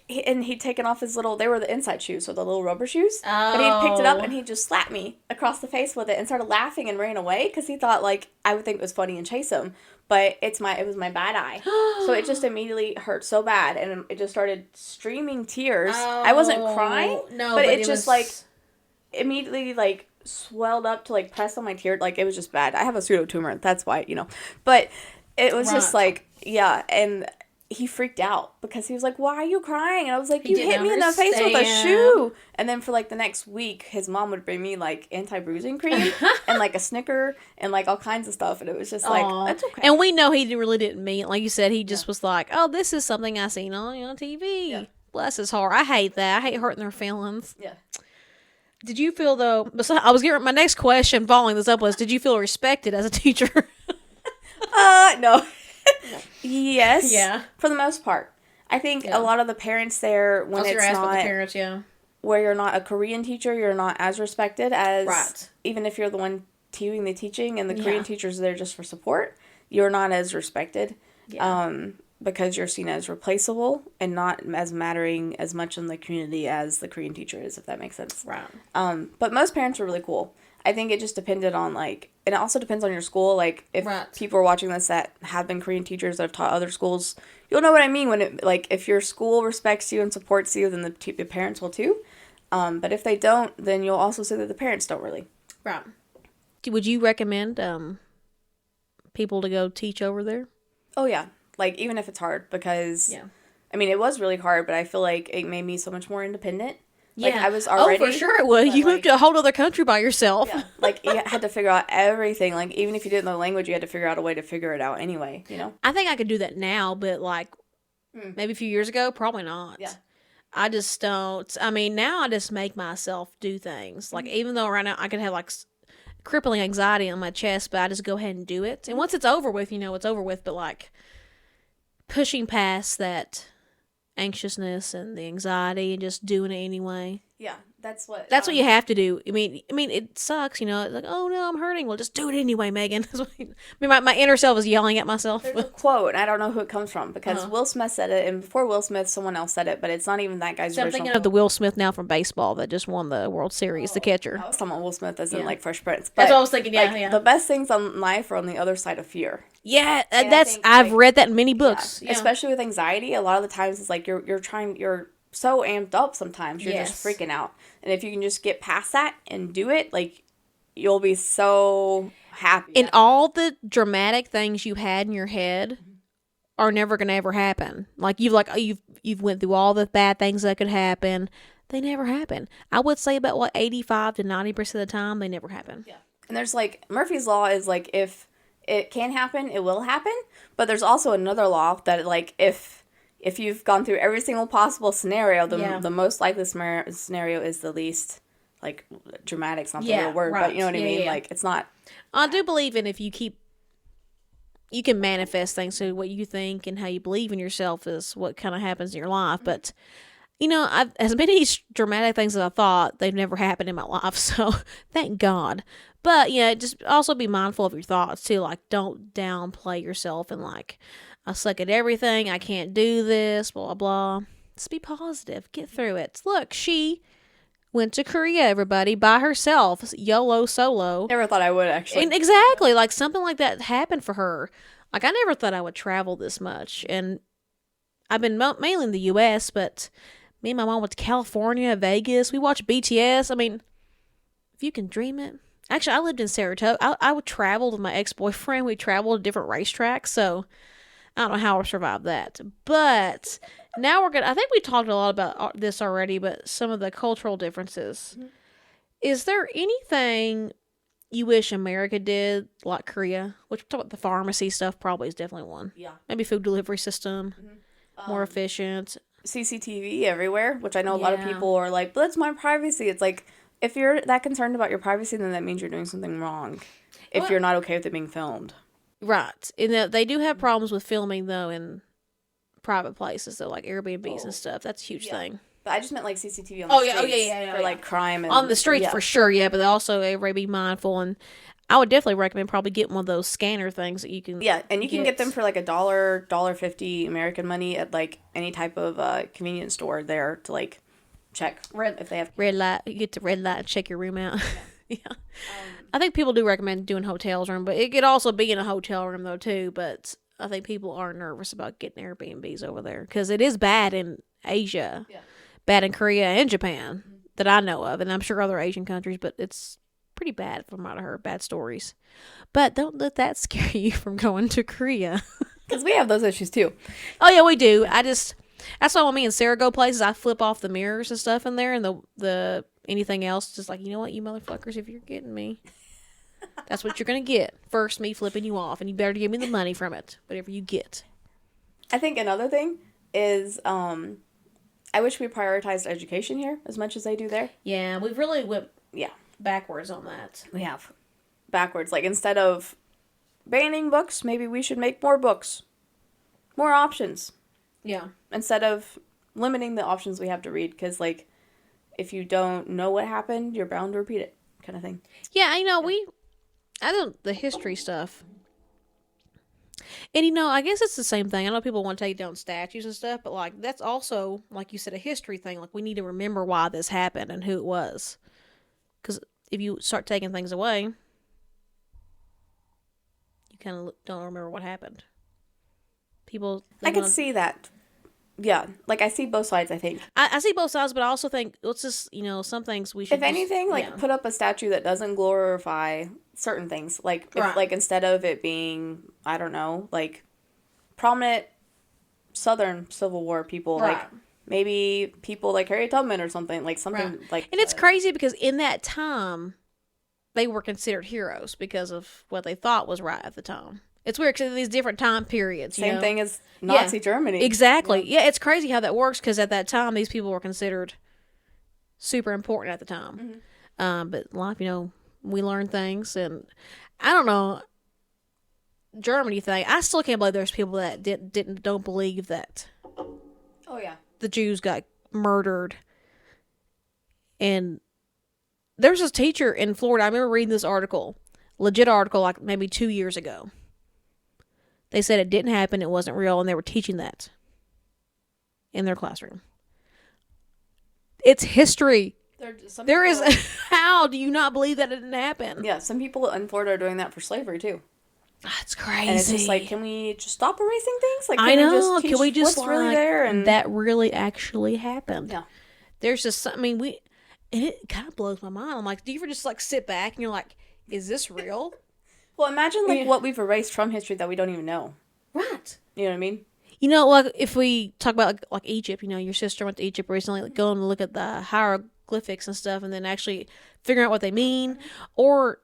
he'd taken off his little, they were the inside shoes, so the little rubber shoes. Oh. But he picked it up and he just slapped me across the face with it and started laughing and ran away because he thought, like, I would think it was funny and chase him. But it was my bad eye. So it just immediately hurt so bad and it just started streaming tears. Oh, I wasn't crying. No, but it just, like, immediately, like, swelled up to, like, press on my tear. Like, it was just bad. I have a pseudotumor. That's why, But it was just, like, yeah, and he freaked out because he was like, why are you crying? And I was like, you hit me in the face with a shoe. And then for like the next week, his mom would bring me like anti-bruising cream and like a Snicker and like all kinds of stuff. And it was just like, that's okay. And we know he really didn't mean it. Like you said, he just was like, oh, this is something I seen on TV. Yeah. Bless his heart. I hate that. I hate hurting their feelings. Yeah. Did you feel though, my next question following this up was, did you feel respected as a teacher? No. Yes. Yeah. For the most part. I think a lot of the parents there, when it's not... the parents, where you're not a Korean teacher, you're not as respected as... Right. Even if you're the one doing the teaching and the Korean teachers are there just for support, you're not as respected. Yeah. Because you're seen as replaceable and not as mattering as much in the community as the Korean teacher is, if that makes sense. Right. But most parents are really cool. I think it just depended on, like, and it also depends on your school. Like, if people are watching this that have been Korean teachers that have taught other schools, you'll know what I mean when it, like, if your school respects you and supports you, then the parents will too. But if they don't, then you'll also say that the parents don't really. Right. Would you recommend people to go teach over there? Oh, yeah. Like, even if it's hard, because, I mean, it was really hard, but I feel like it made me so much more independent. Like, I was already... Oh, for sure it would. You moved to a whole other country by yourself. Yeah. Like, you had to figure out everything. Like, even if you didn't know the language, you had to figure out a way to figure it out anyway, I think I could do that now, but, like, maybe a few years ago, probably not. Yeah. I just don't... I mean, now I just make myself do things. Like, even though right now I could have, like, crippling anxiety on my chest, but I just go ahead and do it. And once it's over with, it's over with. But, like, pushing past that... anxiousness and the anxiety and just doing it anyway. Yeah, that's what you have to do. I mean, it sucks, It's like, oh no, I'm hurting. Well, just do it anyway, Megan. My inner self is yelling at myself. There's a quote, and I don't know who it comes from because Will Smith said it, and before Will Smith, someone else said it, but it's not even that guy's original. I'm thinking of the Will Smith now from baseball that just won the World Series, the catcher. I was talking about Will Smith as in like Fresh Prince. But, that's what I was thinking. Yeah, like, the best things in life are on the other side of fear. Yeah, I've read that in many books. Yeah. Especially with anxiety, a lot of the times it's like you're so amped up sometimes you're just freaking out. And if you can just get past that and do it, like you'll be so happy. And all the dramatic things you had in your head are never going to ever happen. Like you've went through all the bad things that could happen. They never happen. I would say about 85 to 90% of the time they never happen. Yeah. And there's like Murphy's Law is like if it can happen, it will happen. But there's also another law that like if you've gone through every single possible scenario, the most likely scenario is the least, like, dramatic's not the real word, but you know what I mean? Yeah. Like, it's not... I do believe in if you can manifest things, so what you think and how you believe in yourself is what kind of happens in your life, but as many dramatic things as I thought, they've never happened in my life. So thank God. But yeah, just also be mindful of your thoughts too. Like, don't downplay yourself and like, I suck at everything. I can't do this. Blah blah. Just be positive. Get through it. Look, she went to Korea, everybody, by herself. YOLO solo. Never thought I would, actually. And exactly, like something like that happened for her. Like, I never thought I would travel this much. And I've been mainly in the U.S., but me and my mom went to California, Vegas. We watched BTS. I mean, if you can dream it. Actually, I lived in Saratoga. I would travel with my ex-boyfriend. We traveled to different racetracks, so I don't know how I survived that. But now I think we talked a lot about this already, but some of the cultural differences. Mm-hmm. Is there anything you wish America did like Korea? Which, talk about the pharmacy stuff, probably is definitely one. Yeah. Maybe food delivery system, more efficient. CCTV everywhere, which I know a lot of people are like, but that's my privacy. It's like, if you're that concerned about your privacy, then that means you're doing something wrong. If you're not okay with it being filmed. Right. And they do have problems with filming, though, in private places, though, like Airbnbs and stuff. That's a huge thing. But I just meant like CCTV on the streets for like crime. And, on the streets for sure, yeah. But also everybody be mindful. And I would definitely recommend probably getting one of those scanner things that you can and you can get them for like $1.50 American money at like any type of convenience store there to like check if they have red light. You get to red light and check your room out. Yeah. I think people do recommend doing hotels room, but it could also be in a hotel room though too. But I think people are nervous about getting Airbnbs over there because it is bad in Asia, bad in Korea and Japan that I know of, and I'm sure other Asian countries. But it's pretty bad from what I heard, bad stories. But don't let that scare you from going to Korea because we have those issues too. Oh yeah, we do. That's why when me and Sarah go places, I flip off the mirrors and stuff in there, and the anything else, just like, you know what, you motherfuckers, if you're getting me, that's what you're gonna get. First, me flipping you off, and you better give me the money from it, whatever you get. I think another thing is, I wish we prioritized education here as much as they do there. Yeah, we've really went backwards on that. We have backwards. Like, instead of banning books, maybe we should make more books, more options. Yeah. Instead of limiting the options we have to read, because, like, if you don't know what happened, you're bound to repeat it, kind of thing. Yeah, I don't, the history stuff. And, I guess it's the same thing. I know people want to take down statues and stuff, but, like, that's also, like you said, a history thing. Like, we need to remember why this happened and who it was. Because if you start taking things away, you kind of don't remember what happened. I could see that. Yeah, like, I see both sides, I think. I see both sides, but I also think, let's just, some things we should if anything, put up a statue that doesn't glorify certain things. Like, if, instead of it being, I don't know, like, prominent Southern Civil War people, like, maybe people like Harriet Tubman or something, like, something like... And it's crazy because in that time, they were considered heroes because of what they thought was right at the time. It's weird because these different time periods. Same thing as Nazi Germany. Exactly. Yeah, it's crazy how that works because at that time, these people were considered super important at the time. Mm-hmm. But life, we learn things. And I don't know, Germany thing, I still can't believe there's people that don't believe that. Oh, yeah. The Jews got murdered. And there's this teacher in Florida, I remember reading this article, legit article, like maybe 2 years ago. They said it didn't happen, it wasn't real, and they were teaching that in their classroom. It's history. There is... How do you not believe that it didn't happen? Yeah, some people in Florida are doing that for slavery, too. That's crazy. And it's just like, can we just stop erasing things? Like, I know. Can we just what's really there? And that really actually happened. Yeah. There's just something, and it kind of blows my mind. I'm like, do you ever just, like, sit back and you're like, is this real? Well, imagine, like, what we've erased from history that we don't even know. Right. You know what I mean? Like, if we talk about, like Egypt, your sister went to Egypt recently, like, going to look at the hieroglyphics and stuff, and then actually figuring out what they mean. Or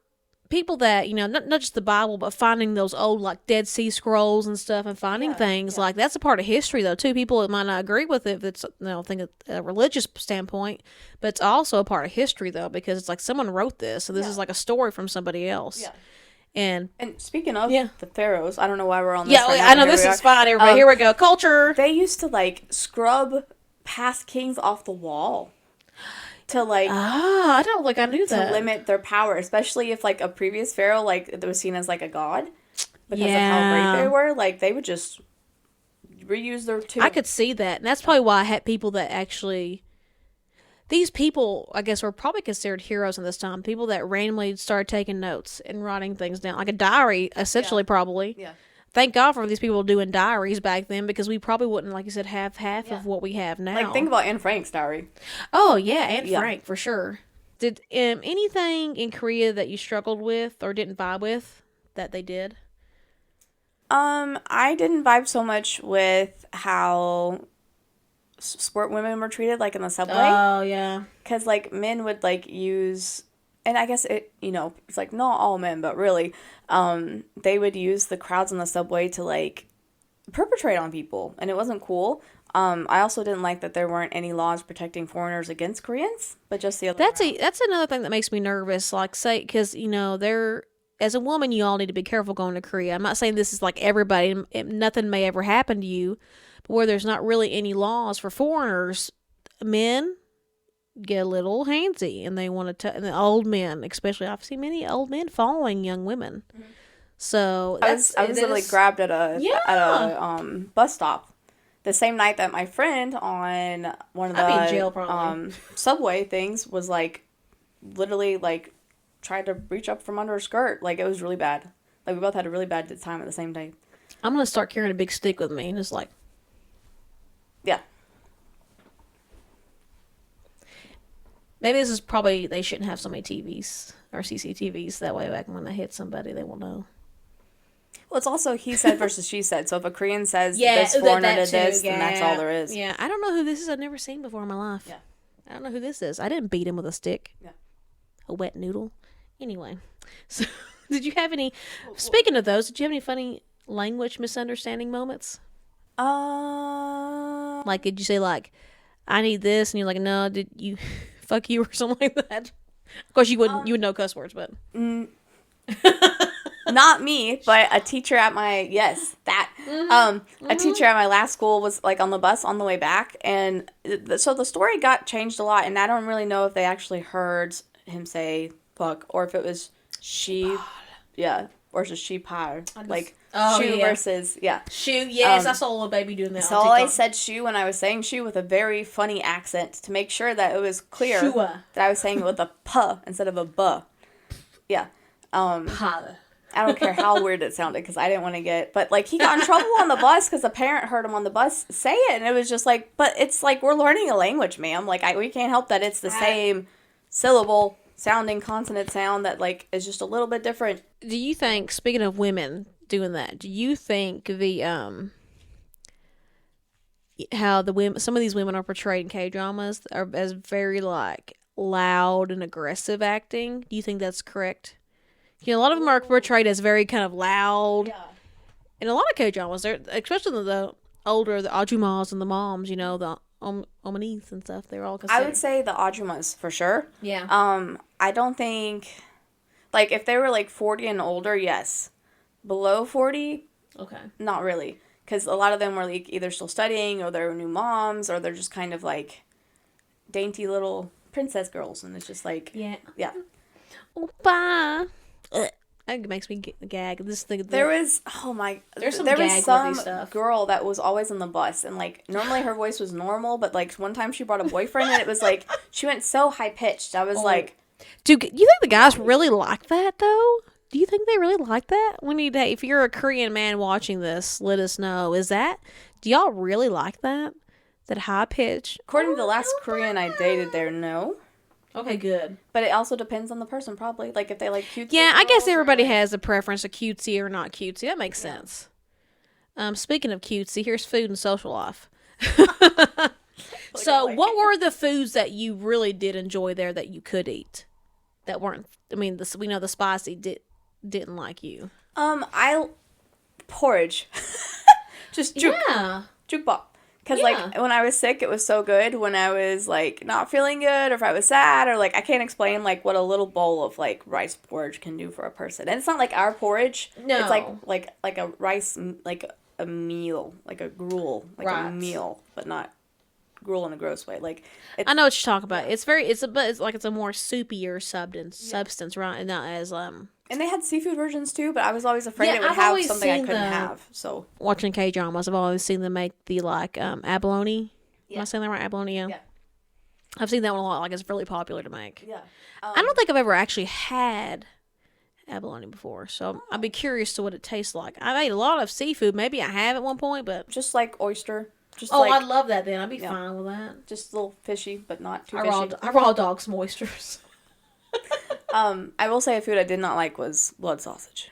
people that, not just the Bible, but finding those old, like, Dead Sea Scrolls and stuff, and finding things, like, that's a part of history, though, too. People that might not agree with it if it's, think a religious standpoint, but it's also a part of history, though, because it's like someone wrote this, so this is like a story from somebody else. Yeah. And speaking of the pharaohs, I don't know why we're on this. Yeah, I know this is fine, everybody. Here we go. Culture. They used to, like, scrub pass kings off the wall to like I don't think I knew that. to limit their power, especially if like a previous pharaoh like it was seen as like a god because of how great they were. Like they would just reuse their tomb. I could see that, and that's probably why I had people that actually. These people, I guess, were probably considered heroes in this time. People that randomly started taking notes and writing things down, like a diary, essentially, probably. Yeah. Thank God for these people doing diaries back then, because we probably wouldn't, like you said, have half of what we have now. Like think about Anne Frank's diary. Oh yeah, Anne Frank for sure. Did anything in Korea that you struggled with or didn't vibe with that they did? I didn't vibe so much with how sport women were treated, like in the subway. Oh yeah, because like men would like use, and I guess it, you know, it's like not all men, but really, they would use the crowds in the subway to like perpetrate on people, and it wasn't cool. I also didn't like that there weren't any laws protecting foreigners against Koreans, but just the other. That's another thing that makes me nervous. Like, say, because you know, as a woman, you all need to be careful going to Korea. I'm not saying this is like everybody. Nothing may ever happen to you, but where there's not really any laws for foreigners, men get a little handsy, and they want to. And the old men, especially, I've seen many old men following young women. Mm-hmm. So I was literally grabbed at a bus stop. The same night that my friend on one of the subway things was like, literally like, tried to reach up from under her skirt. Like it was really bad. Like we both had a really bad time at the same time. I'm gonna start carrying a big stick with me and just like, yeah. Maybe this is probably they shouldn't have so many TVs or CCTVs. That way, back when they hit somebody, they will know. Well, it's also he said versus she said. So if a Korean says this foreigner did this, then that's all there is. Yeah, I don't know who this is. I've never seen before in my life. Yeah. I don't know who this is. I didn't beat him with a stick. Yeah. A wet noodle. Anyway, so did you have any? Speaking of those, did you have any funny language misunderstanding moments? Like, did you say like, "I need this," and you're like, "No, did you fuck you" or something like that? Of course, you wouldn't. You would know cuss words, but. Not me, but a teacher at my a teacher at my last school was like on the bus on the way back, and so the story got changed a lot, and I don't really know if they actually heard him say fuck or if it was she, versus she par, like shoe versus shoe. Yes, I saw a little baby doing that. So I said shoe when I was saying shoe with a very funny accent to make sure that it was clear that I was saying it with a p instead of a b. Yeah. I don't care how weird it sounded because I didn't want to get... But, like, he got in trouble on the bus because a parent heard him on the bus say it. And it was just like... But it's like we're learning a language, ma'am. Like, we can't help that it's the same syllable sounding consonant sound that, like, is just a little bit different. Do you think, speaking of women doing that, do you think the... how the women... Some of these women are portrayed in K-dramas are as very, like, loud and aggressive acting. Do you think that's correct? You know, a lot of them are portrayed as very kind of loud. Yeah. In a lot of K-dramas, they're, especially the older, the ajumas and the moms, you know, the omanis and stuff, they're all considered. I would say the ajumas, for sure. Yeah. I don't think... Like, if they were, like, 40 and older, yes. Below 40? Okay. Not really. Because a lot of them were, like, either still studying, or they're new moms, or they're just kind of, like, dainty little princess girls, and it's just, like... Yeah. Yeah. Opa! That makes me gag. There was some stuff. Girl that was always on the bus, and like normally her voice was normal, but like one time she brought a boyfriend, and it was like she went so high pitched. I was like, "Dude, you think the guys really like that though? Do you think they really like that? We need to. If you're a Korean man watching this, let us know. Do y'all really like that? That high pitch? According to the last Korean I dated, there no. Okay, good. But it also depends on the person, probably. Like, if they like cutesy. Yeah, I guess everybody has a preference of cutesy or not cutesy. That makes sense. Speaking of cutesy, here's food and social life. So, what were the foods that you really did enjoy there that you could eat? That weren't, I mean, we know the spicy didn't like you. Porridge. Just juk. Yeah. Jukbap. Because, like, when I was sick, it was so good. When I was, like, not feeling good, or if I was sad, or, like, I can't explain, like, what a little bowl of, like, rice porridge can do for a person. And it's not like our porridge. No. It's like a rice, like a meal, like a gruel, like a meal, but not gruel in a gross way. Like, I know what you're talking about. It's very, but it's like it's a more soupier substance, right? And not as And they had seafood versions too, but I was always afraid Yeah, it would I've have always something I seen couldn't the- have. So watching K dramas. I've always seen them make the like abalone. Am I saying that right? Abalone. Yeah. Yeah. I've seen that one a lot. Like it's really popular to make. yeah, I don't think I've ever actually had abalone before, so I'd be curious to what it tastes like. I've ate a lot of seafood. Maybe I have at one point, but just like oyster. Just oh, like, I'd love that. Then I'd be fine with that. just a little fishy, but not too I fishy. raw dog some oysters. I will say a food I did not like was blood sausage.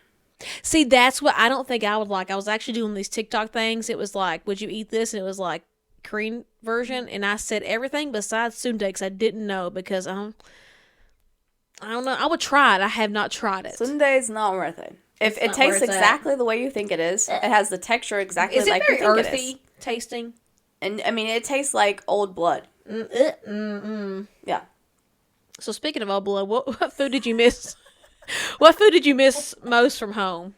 See, that's what I don't think I would like. I was actually doing these TikTok things. It was like, would you eat this? And it was like Korean version, and I said everything besides sundae because I didn't know because I don't know. I would try it. I have not tried it. Sundae's not worth it. If it not tastes worth it. exactly the way you think it is, it has the texture exactly Is it like you very think it is. earthy tasting? And I mean, it tastes like old blood. Yeah. So speaking of old blood, what food did you miss? What food did you miss most from home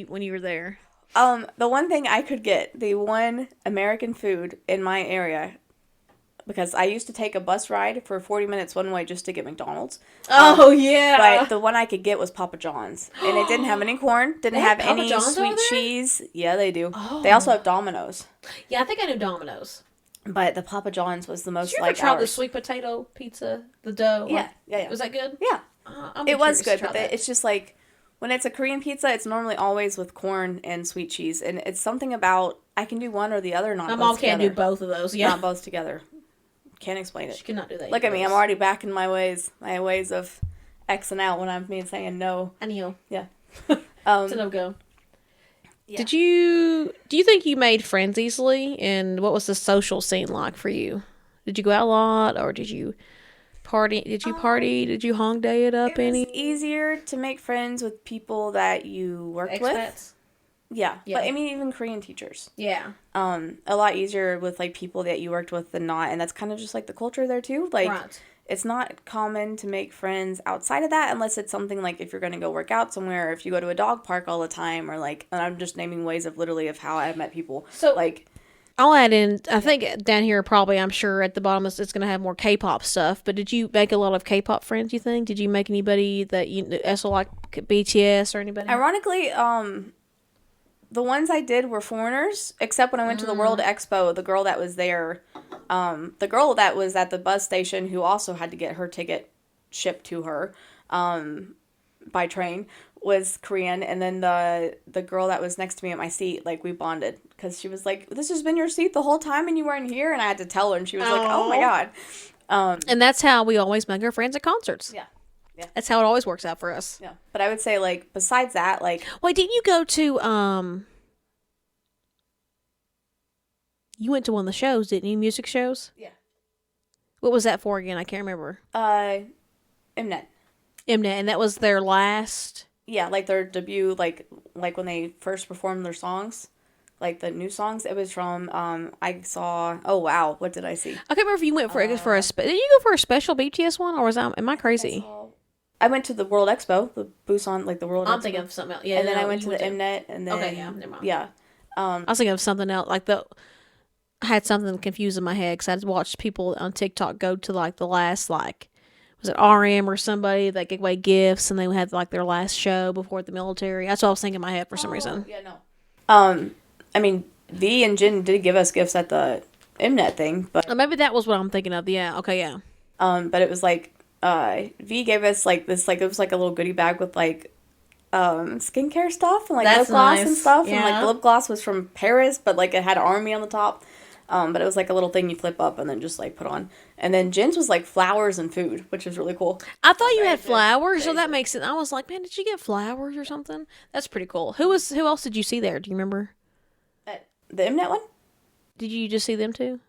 when you were there? The one thing I could get, the one American food in my area, because I used to take a bus ride for 40 minutes one way just to get McDonald's. Oh yeah. But the one I could get was Papa John's. And it didn't have any corn, didn't have Papa any John's over sweet there? cheese. Yeah, they do. Oh. They also have Domino's. Yeah, I think I knew Domino's. But the Papa John's was the most Did you ever like try the ours. sweet potato pizza? The dough? Yeah, yeah. Was that good? Yeah. I'll be It was curious good, to try but that. it's just like when it's a Korean pizza, it's normally always with corn and sweet cheese, and it's something about I can do one or the other, not My both mom can't do together. both of those. Yeah, Not both togetger. Can't explain she it. cannot do that. Look at me, I'm already back in my ways of Xing out when I'm me saying no. Anyhow, Yeah. it's a no go. Yeah. Do you think you made friends easily? And what was the social scene like for you? Did you go out a lot, or did you party? Did you party? Did you hong day it up It was any? easier to make friends with people that you worked with. Expats? Yeah. Yeah. But I mean even Korean teachers. Yeah. A lot easier with like people that you worked with than not, and that's kind of just like the culture there too. Like Right. it's not common to make friends outside of that unless it's something like if you're going to go work out somewhere, or if you go to a dog park all the time, or like, and I'm just naming ways of literally of how I've met people. So like I'll add in, I think down here probably, I'm sure at the bottom it's going to have more K-pop stuff, but did you make a lot of K-pop friends, you think? Did you make anybody that you also like BTS or anybody? ironically, the ones I did were foreigners, except when I went to the World Expo, the girl that was there, the girl that was at the bus station who also had to get her ticket shipped to her by train was Korean, and then the girl that was next to me at my seat, like, we bonded, because she was like, this has been your seat the whole time and you weren't here, and I had to tell her, and she was like, oh my god. And that's how we always make our friends at concerts. Yeah. Yeah. That's how it always works out for us. Yeah. But I would say, like, besides that, like, Wait, didn't you go to, you went to one of the shows, didn't you? Music shows? Yeah. What was that for again? I can't remember. Mnet. Mnet, and that was their last... Yeah, like their debut, like when they first performed their songs, like the new songs. It was from I saw. Oh wow, what did I see? I can't remember if you went for did you go for a special BTS one, or was am I crazy? I went to the World Expo, the Busan, like the World. I'm Expo. thinking of something else. Yeah, And then no, I went to you the Mnet, and then Okay, yeah, never mind. yeah. I was thinking of something else. Like I had something confused in my head because I'd watched people on TikTok go to like the last was it RM or somebody that gave away gifts and they had like their last show before the military. That's what I was thinking in my head for some reason. Yeah, no. I mean, V and Jin did give us gifts at the Mnet thing, but Maybe that was what I'm thinking of. Yeah. Okay. Yeah. but it was like V gave us like this, like it was like a little goodie bag with like skincare stuff and like That's lip gloss and nice. stuff, and Yeah. like the lip gloss was from Paris, but like it had army on the top. But it was like a little thing you flip up and then just like put on. And then Jin's was like flowers and food, which was really cool. I thought you had flowers, so that makes it. I was like, man, did you get flowers or something? That's pretty cool. Who else did you see there? Do you remember? The Mnet one? Did you just see them too?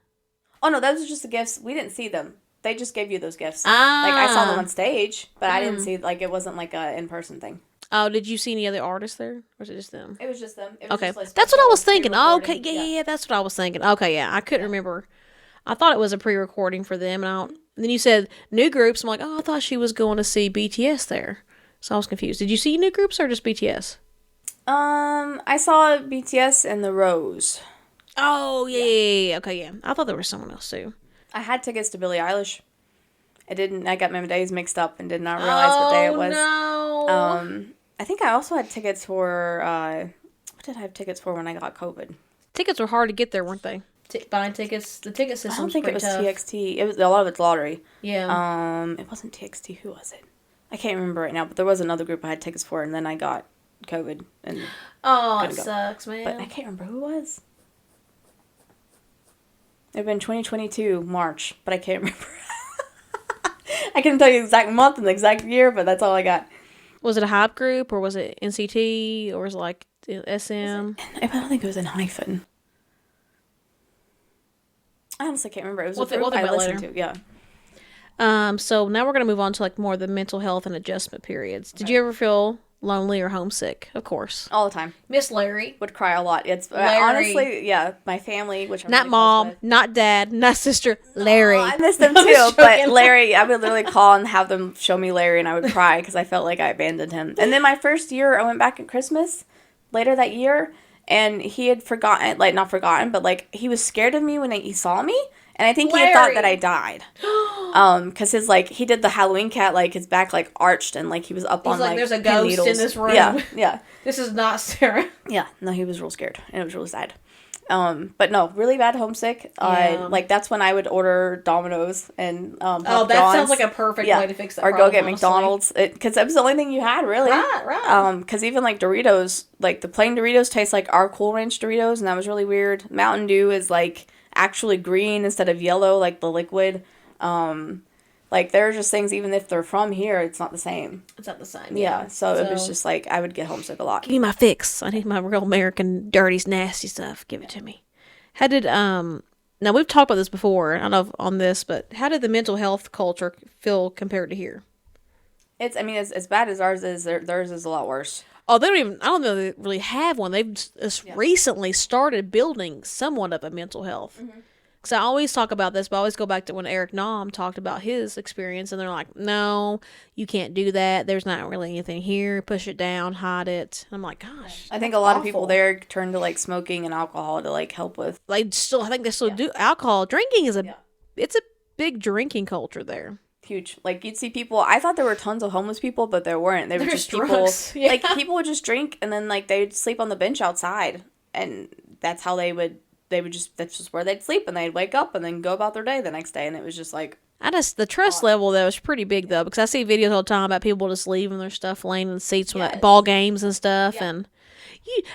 Oh no, those are just the gifts. We didn't see them. They just gave you those gifts. Ah. Like I saw them on stage, but I didn't see, like, it wasn't like a in-person thing. Oh, did you see any other artists there, or was it just them? It was just them. It was Okay, just, like, that's what I was special thinking. Oh, okay, pre-recording. yeah, that's what I was thinking. Okay, yeah, I couldn't remember. I thought it was a pre-recording for them, and then you said new groups. I'm like, oh, I thought she was going to see BTS there, so I was confused. Did you see new groups or just BTS? I saw BTS and The Rose. Oh yeah. Okay, yeah. I thought there was someone else too. I had tickets to Billie Eilish. I got my days mixed up and did not realize what day it was. No. I think I also had tickets for, what did I have tickets for when I got COVID? Tickets were hard to get there, weren't they? Buying tickets, the ticket system. I don't think it was tough. TXT. It was a lot of it's lottery. Yeah. It wasn't TXT. Who was it? I can't remember right now. But there was another group I had tickets for, and then I got COVID and. It sucks, man. But I can't remember who it was. It had been 2022 March, but I can't remember. I couldn't tell you the exact month and the exact year, but that's all I got. Was it a hype group or was it NCT or was it like SM? I don't think it was in hyphen. I honestly can't remember. It was a group I listened to. Yeah. So now we're gonna move on to like more of the mental health and adjustment periods. Did you ever feel lonely or homesick? Of course. All the time. Miss Larry. Would cry a lot. It's Larry. Honestly, yeah, my family, which I'm not really mom, close with. not dad, not sister, Larry. Oh, I miss them too, but Larry, I would literally call and have them show me Larry, and I would cry because I felt like I abandoned him. And then my first year, I went back at Christmas later that year, and he had forgotten, like not forgotten, but like he was scared of me when he saw me. And I think he had thought that I died. Because he did the Halloween cat, like, his back, like, arched, and, like, he was up on, like, there's a ghost needles. in this room. Yeah. This is not Sarah. Yeah, no, he was real scared, and it was really sad. But no, really bad homesick. That's when I would order Domino's and that sounds like a perfect way to fix that or problem, go get McDonald's. Because that was the only thing you had, really. Right. Because even, like, Doritos, like, the plain Doritos taste like our Cool Ranch Doritos, and that was really weird. Mountain Dew is, like, actually green instead of yellow, like the liquid. Like, there are just things, even if they're from here, it's not the same. It's not the same. Yeah, so it was just like, I would get homesick a lot. Give me my fix. I need my real American, dirty, nasty stuff. Give it to me. How did, now we've talked about this before, I don't know on this, but how did the mental health culture feel compared to here? It's, I mean, as bad as ours is, theirs is a lot worse. Oh, I don't know they really have one. They've just recently started building somewhat of a mental health. Because I always talk about this, but I always go back to when Eric Naum talked about his experience, and they're like, no, you can't do that. There's not really anything here. Push it down, hide it. And I'm like, gosh. I think a lot of people there turn to, like, smoking and alcohol to, like, help with. I think they still do alcohol. Drinking is it's a big drinking culture there. Huge. Like, you'd see people, I thought there were tons of homeless people, but there weren't. They were just drunks. people, like, people would just drink, and then, like, they'd sleep on the bench outside, and that's how that's just where they'd sleep, and they'd wake up, and then go about their day the next day, and it was just, like... the trust level, though, is pretty big, though, because I see videos all the time about people just leaving their stuff laying in the seats with ball games and stuff, and...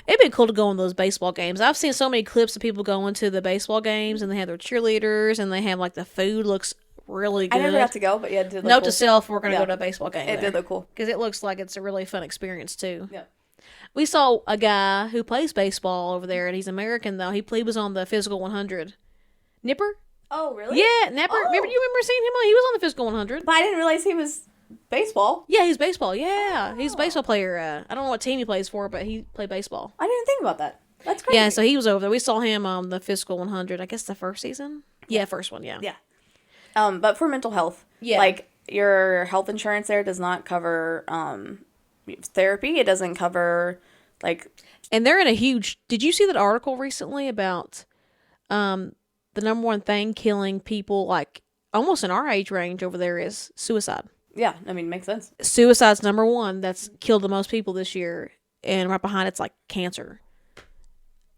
It'd be cool to go on those baseball games. I've seen so many clips of people going to the baseball games, and they have their cheerleaders, and they have, like, the food looks... really good. I never got to go, but yeah, it did look Note cool. to self, we're going to go to a baseball game. It did look cool. Because it looks like it's a really fun experience, too. Yeah. We saw a guy who plays baseball over there, and he's American, though. He was on the Physical 100. Nipper? Oh, really? Yeah, Nipper. Oh. Remember seeing him? He was on the Physical 100. But I didn't realize he was baseball. Yeah, he's baseball. Yeah, he's a baseball player. I don't know what team he plays for, but he played baseball. I didn't think about that. That's crazy. Yeah, so he was over there. We saw him on the Physical 100, I guess the first season? Yeah, first one, yeah. Yeah. But for mental health, like, your health insurance there does not cover therapy. It doesn't cover, like... And they're in a huge... Did you see that article recently about the number one thing killing people, like, almost in our age range over there is suicide? Yeah, I mean, makes sense. Suicide's number one. That's killed the most people this year. And right behind it's, like, cancer.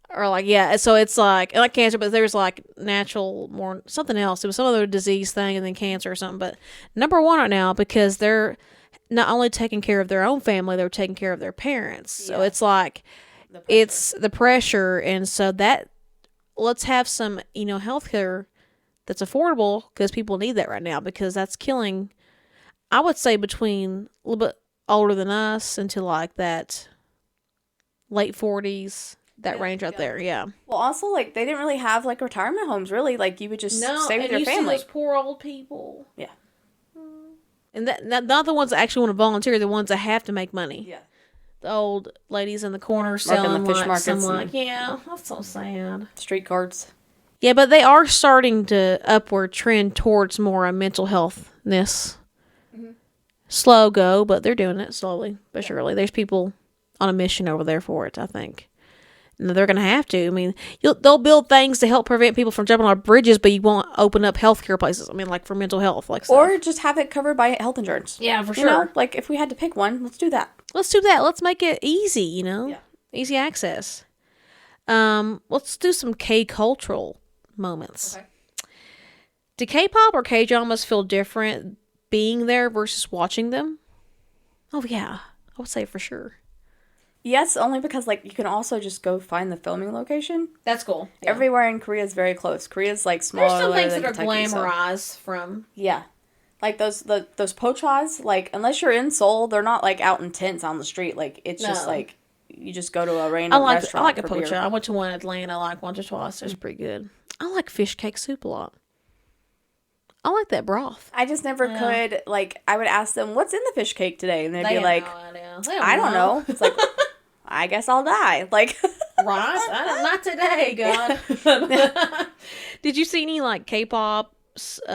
Or like, so it's like cancer, but there's like natural, something else. It was some other disease thing and then cancer or something. But number one right now, because they're not only taking care of their own family, they're taking care of their parents. So it's like, it's the pressure. And so let's have some, healthcare that's affordable because people need that right now because that's killing, I would say between a little bit older than us into like that late 40s. That range out there, yeah. Well, also, like, they didn't really have, like, retirement homes, really. Like, you would just stay with your family. See those poor old people. Yeah. And not the ones that actually want to volunteer, the ones that have to make money. Yeah. The old ladies in the corner selling the fish like, markets. Yeah, that's so sad. Street carts. Yeah, but they are starting to upward trend towards more mental healthness. Mm-hmm. Slow go, but they're doing it slowly but surely. There's people on a mission over there for it, I think. No, they're going to have to. I mean, they'll build things to help prevent people from jumping on bridges, but you won't open up healthcare places. I mean, like for mental health, like stuff. Or just have it covered by health insurance. Yeah, for You sure. know, like if we had to pick one, let's do that. Let's do that. Let's make it easy. Yeah. Easy access. Let's do some K-cultural moments. Okay. Do K-pop or K-dramas feel different being there versus watching them? Oh yeah, I would say for sure. Yes, only because like you can also just go find the filming location. That's cool. Everywhere in Korea is very close. Korea's like smaller. There's some things than that are Kentucky, so- glamorized from. Yeah, like those pochas. Like unless you're in Seoul, they're not like out in tents on the street. Like it's just No. like you just go to a random I restaurant. like a for pocha. beer. I went to one in Atlanta like once or twice. It's pretty good. I like fish cake soup a lot. I like that broth. I just never could. Like I would ask them, "What's in the fish cake today?" And they'd be have like, no idea. "I don't know." It's like, I guess I'll die. Like, Right? Not today, God. Did you see any like K-pop,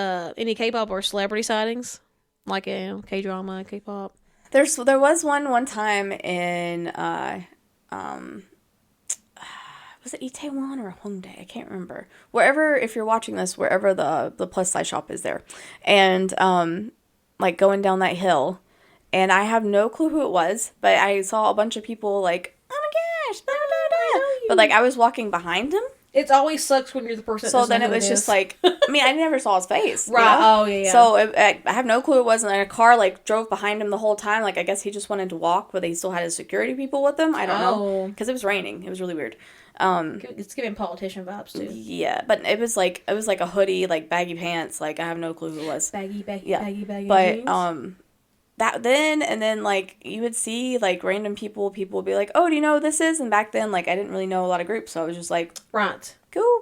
any K-pop or celebrity sightings? Like K-drama, K-pop? there was one time in was it Itaewon or Hongdae? I can't remember. Wherever, if you're watching this, wherever the plus size shop is there, and like going down that hill, and I have no clue who it was, but I saw a bunch of people like, oh my gosh, blah, blah, blah. But like I was walking behind him. It always sucks when you're the person. So then it was just like, I mean, I never saw his face. Right. You know? Oh, yeah. So I have no clue who it was. And a car like drove behind him the whole time. Like, I guess he just wanted to walk, but he still had his security people with him. I don't know. Because it was raining. It was really weird. It's giving politician vibes too. Yeah, but it was like a hoodie, like baggy pants. Like I have no clue who it was. Baggy, Yeah. baggy. But jeans. that then and then like you would see like random people would be like, oh, do you know who this is? And back then like I didn't really know a lot of groups, so I was just like, Right. cool.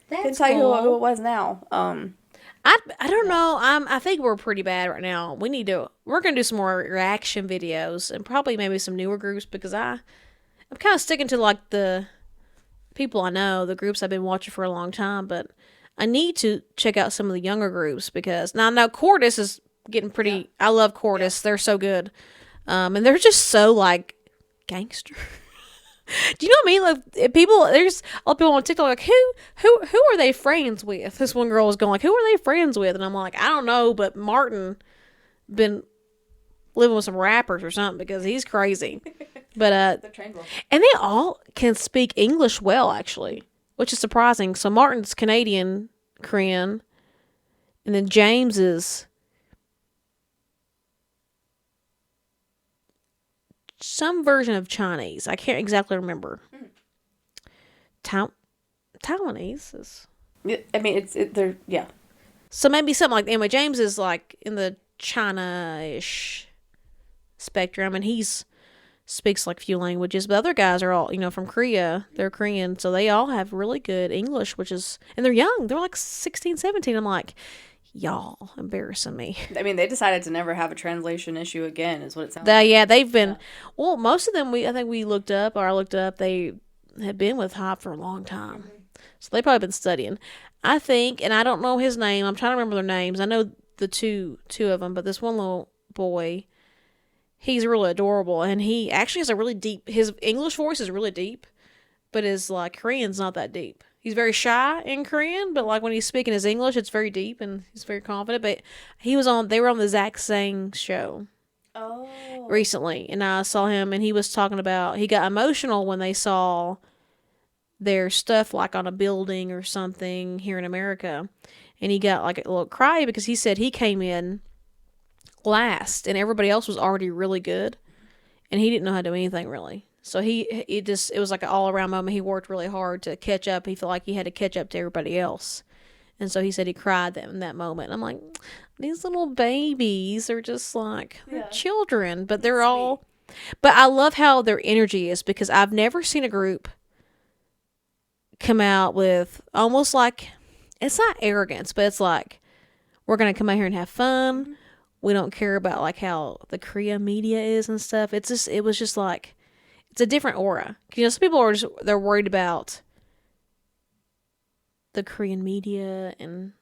That's Couldn't tell you who it was now. I don't know. I think we're pretty bad right now. We're gonna do some more reaction videos and probably maybe some newer groups because I'm kind of sticking to like the people I know, the groups I've been watching for a long time, but I need to check out some of the younger groups because now Cordis is getting pretty. Yeah. I love Cordis; they're so good, and they're just so like gangster. Do you know what I mean? Like there's a lot of people on TikTok like who are they friends with? This one girl was going like, who are they friends with? And I'm like, I don't know, but Martin been living with some rappers or something because he's crazy. But They're trained well. and they all can speak English well actually, which is surprising. So Martin's Canadian, Korean, and then James is some version of Chinese. I can't exactly remember. Taiwanese is. I mean, they're yeah. So maybe something like anyway. James is like in the China-ish spectrum, and he's speaks like a few languages. But other guys are all from Korea. They're Korean, so they all have really good English, and they're young. They're like 16, 17. I'm like, y'all embarrassing me. I mean, they decided to never have a translation issue again, is what it sounds like. Yeah, they've been. Well, most of them I think we looked up, or I looked up. They had been with Hop for a long time, so they've probably been studying. I think, and I don't know his name. I'm trying to remember their names. I know the two of them, but this one little boy, he's really adorable, and he actually has a really deep. His English voice is really deep, but his like Korean's not that deep. He's very shy in Korean, but like when he's speaking his English, it's very deep and he's very confident. But they were on the Zach Sang show recently, and I saw him, and he was talking about he got emotional when they saw their stuff like on a building or something here in America, and he got like a little cry because he said he came in last and everybody else was already really good, and he didn't know how to do anything really. So it was like an all around moment. He worked really hard to catch up. He felt like he had to catch up to everybody else. And so he said he cried in that moment. And I'm like, these little babies are just like they're children, but they're all. But I love how their energy is because I've never seen a group come out with almost like, it's not arrogance, but it's like, we're going to come out here and have fun. Mm-hmm. We don't care about like how the Korea media is and stuff. It was just like, it's a different aura. Some people are they're worried about the Korean media and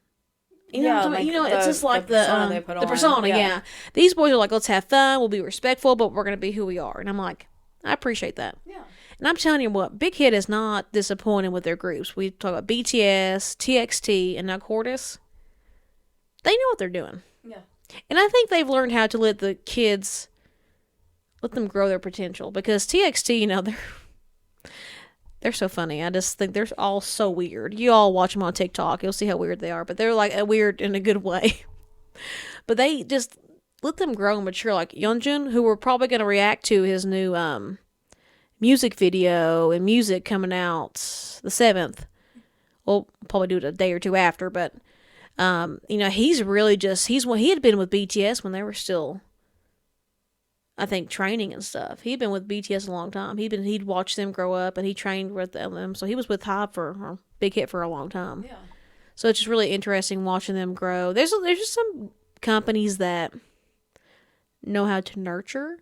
it's just like the persona. Yeah. These boys are like, let's have fun. We'll be respectful, but we're gonna be who we are. And I'm like, I appreciate that. Yeah. And I'm telling you what, Big Hit is not disappointing with their groups. We talk about BTS, TXT, and now Cordis. They know what they're doing. Yeah. And I think they've learned how to let the kids, let them grow their potential. Because TXT, you know, they're so funny. I just think they're all so weird. You all watch them on TikTok. You'll see how weird they are. But they're like weird in a good way. But they just let them grow and mature. Like Yeonjun, who we're probably going to react to his new music video and music coming out the 7th. We'll probably do it a day or two after. But, you know, he's really just, he had been with BTS when they were still, I think, training and stuff. He'd been with BTS a long time. He'd watched them grow up, and he trained with them. So he was with Hype or Big Hit for a long time. Yeah. So it's just really interesting watching them grow. There's just some companies that know how to nurture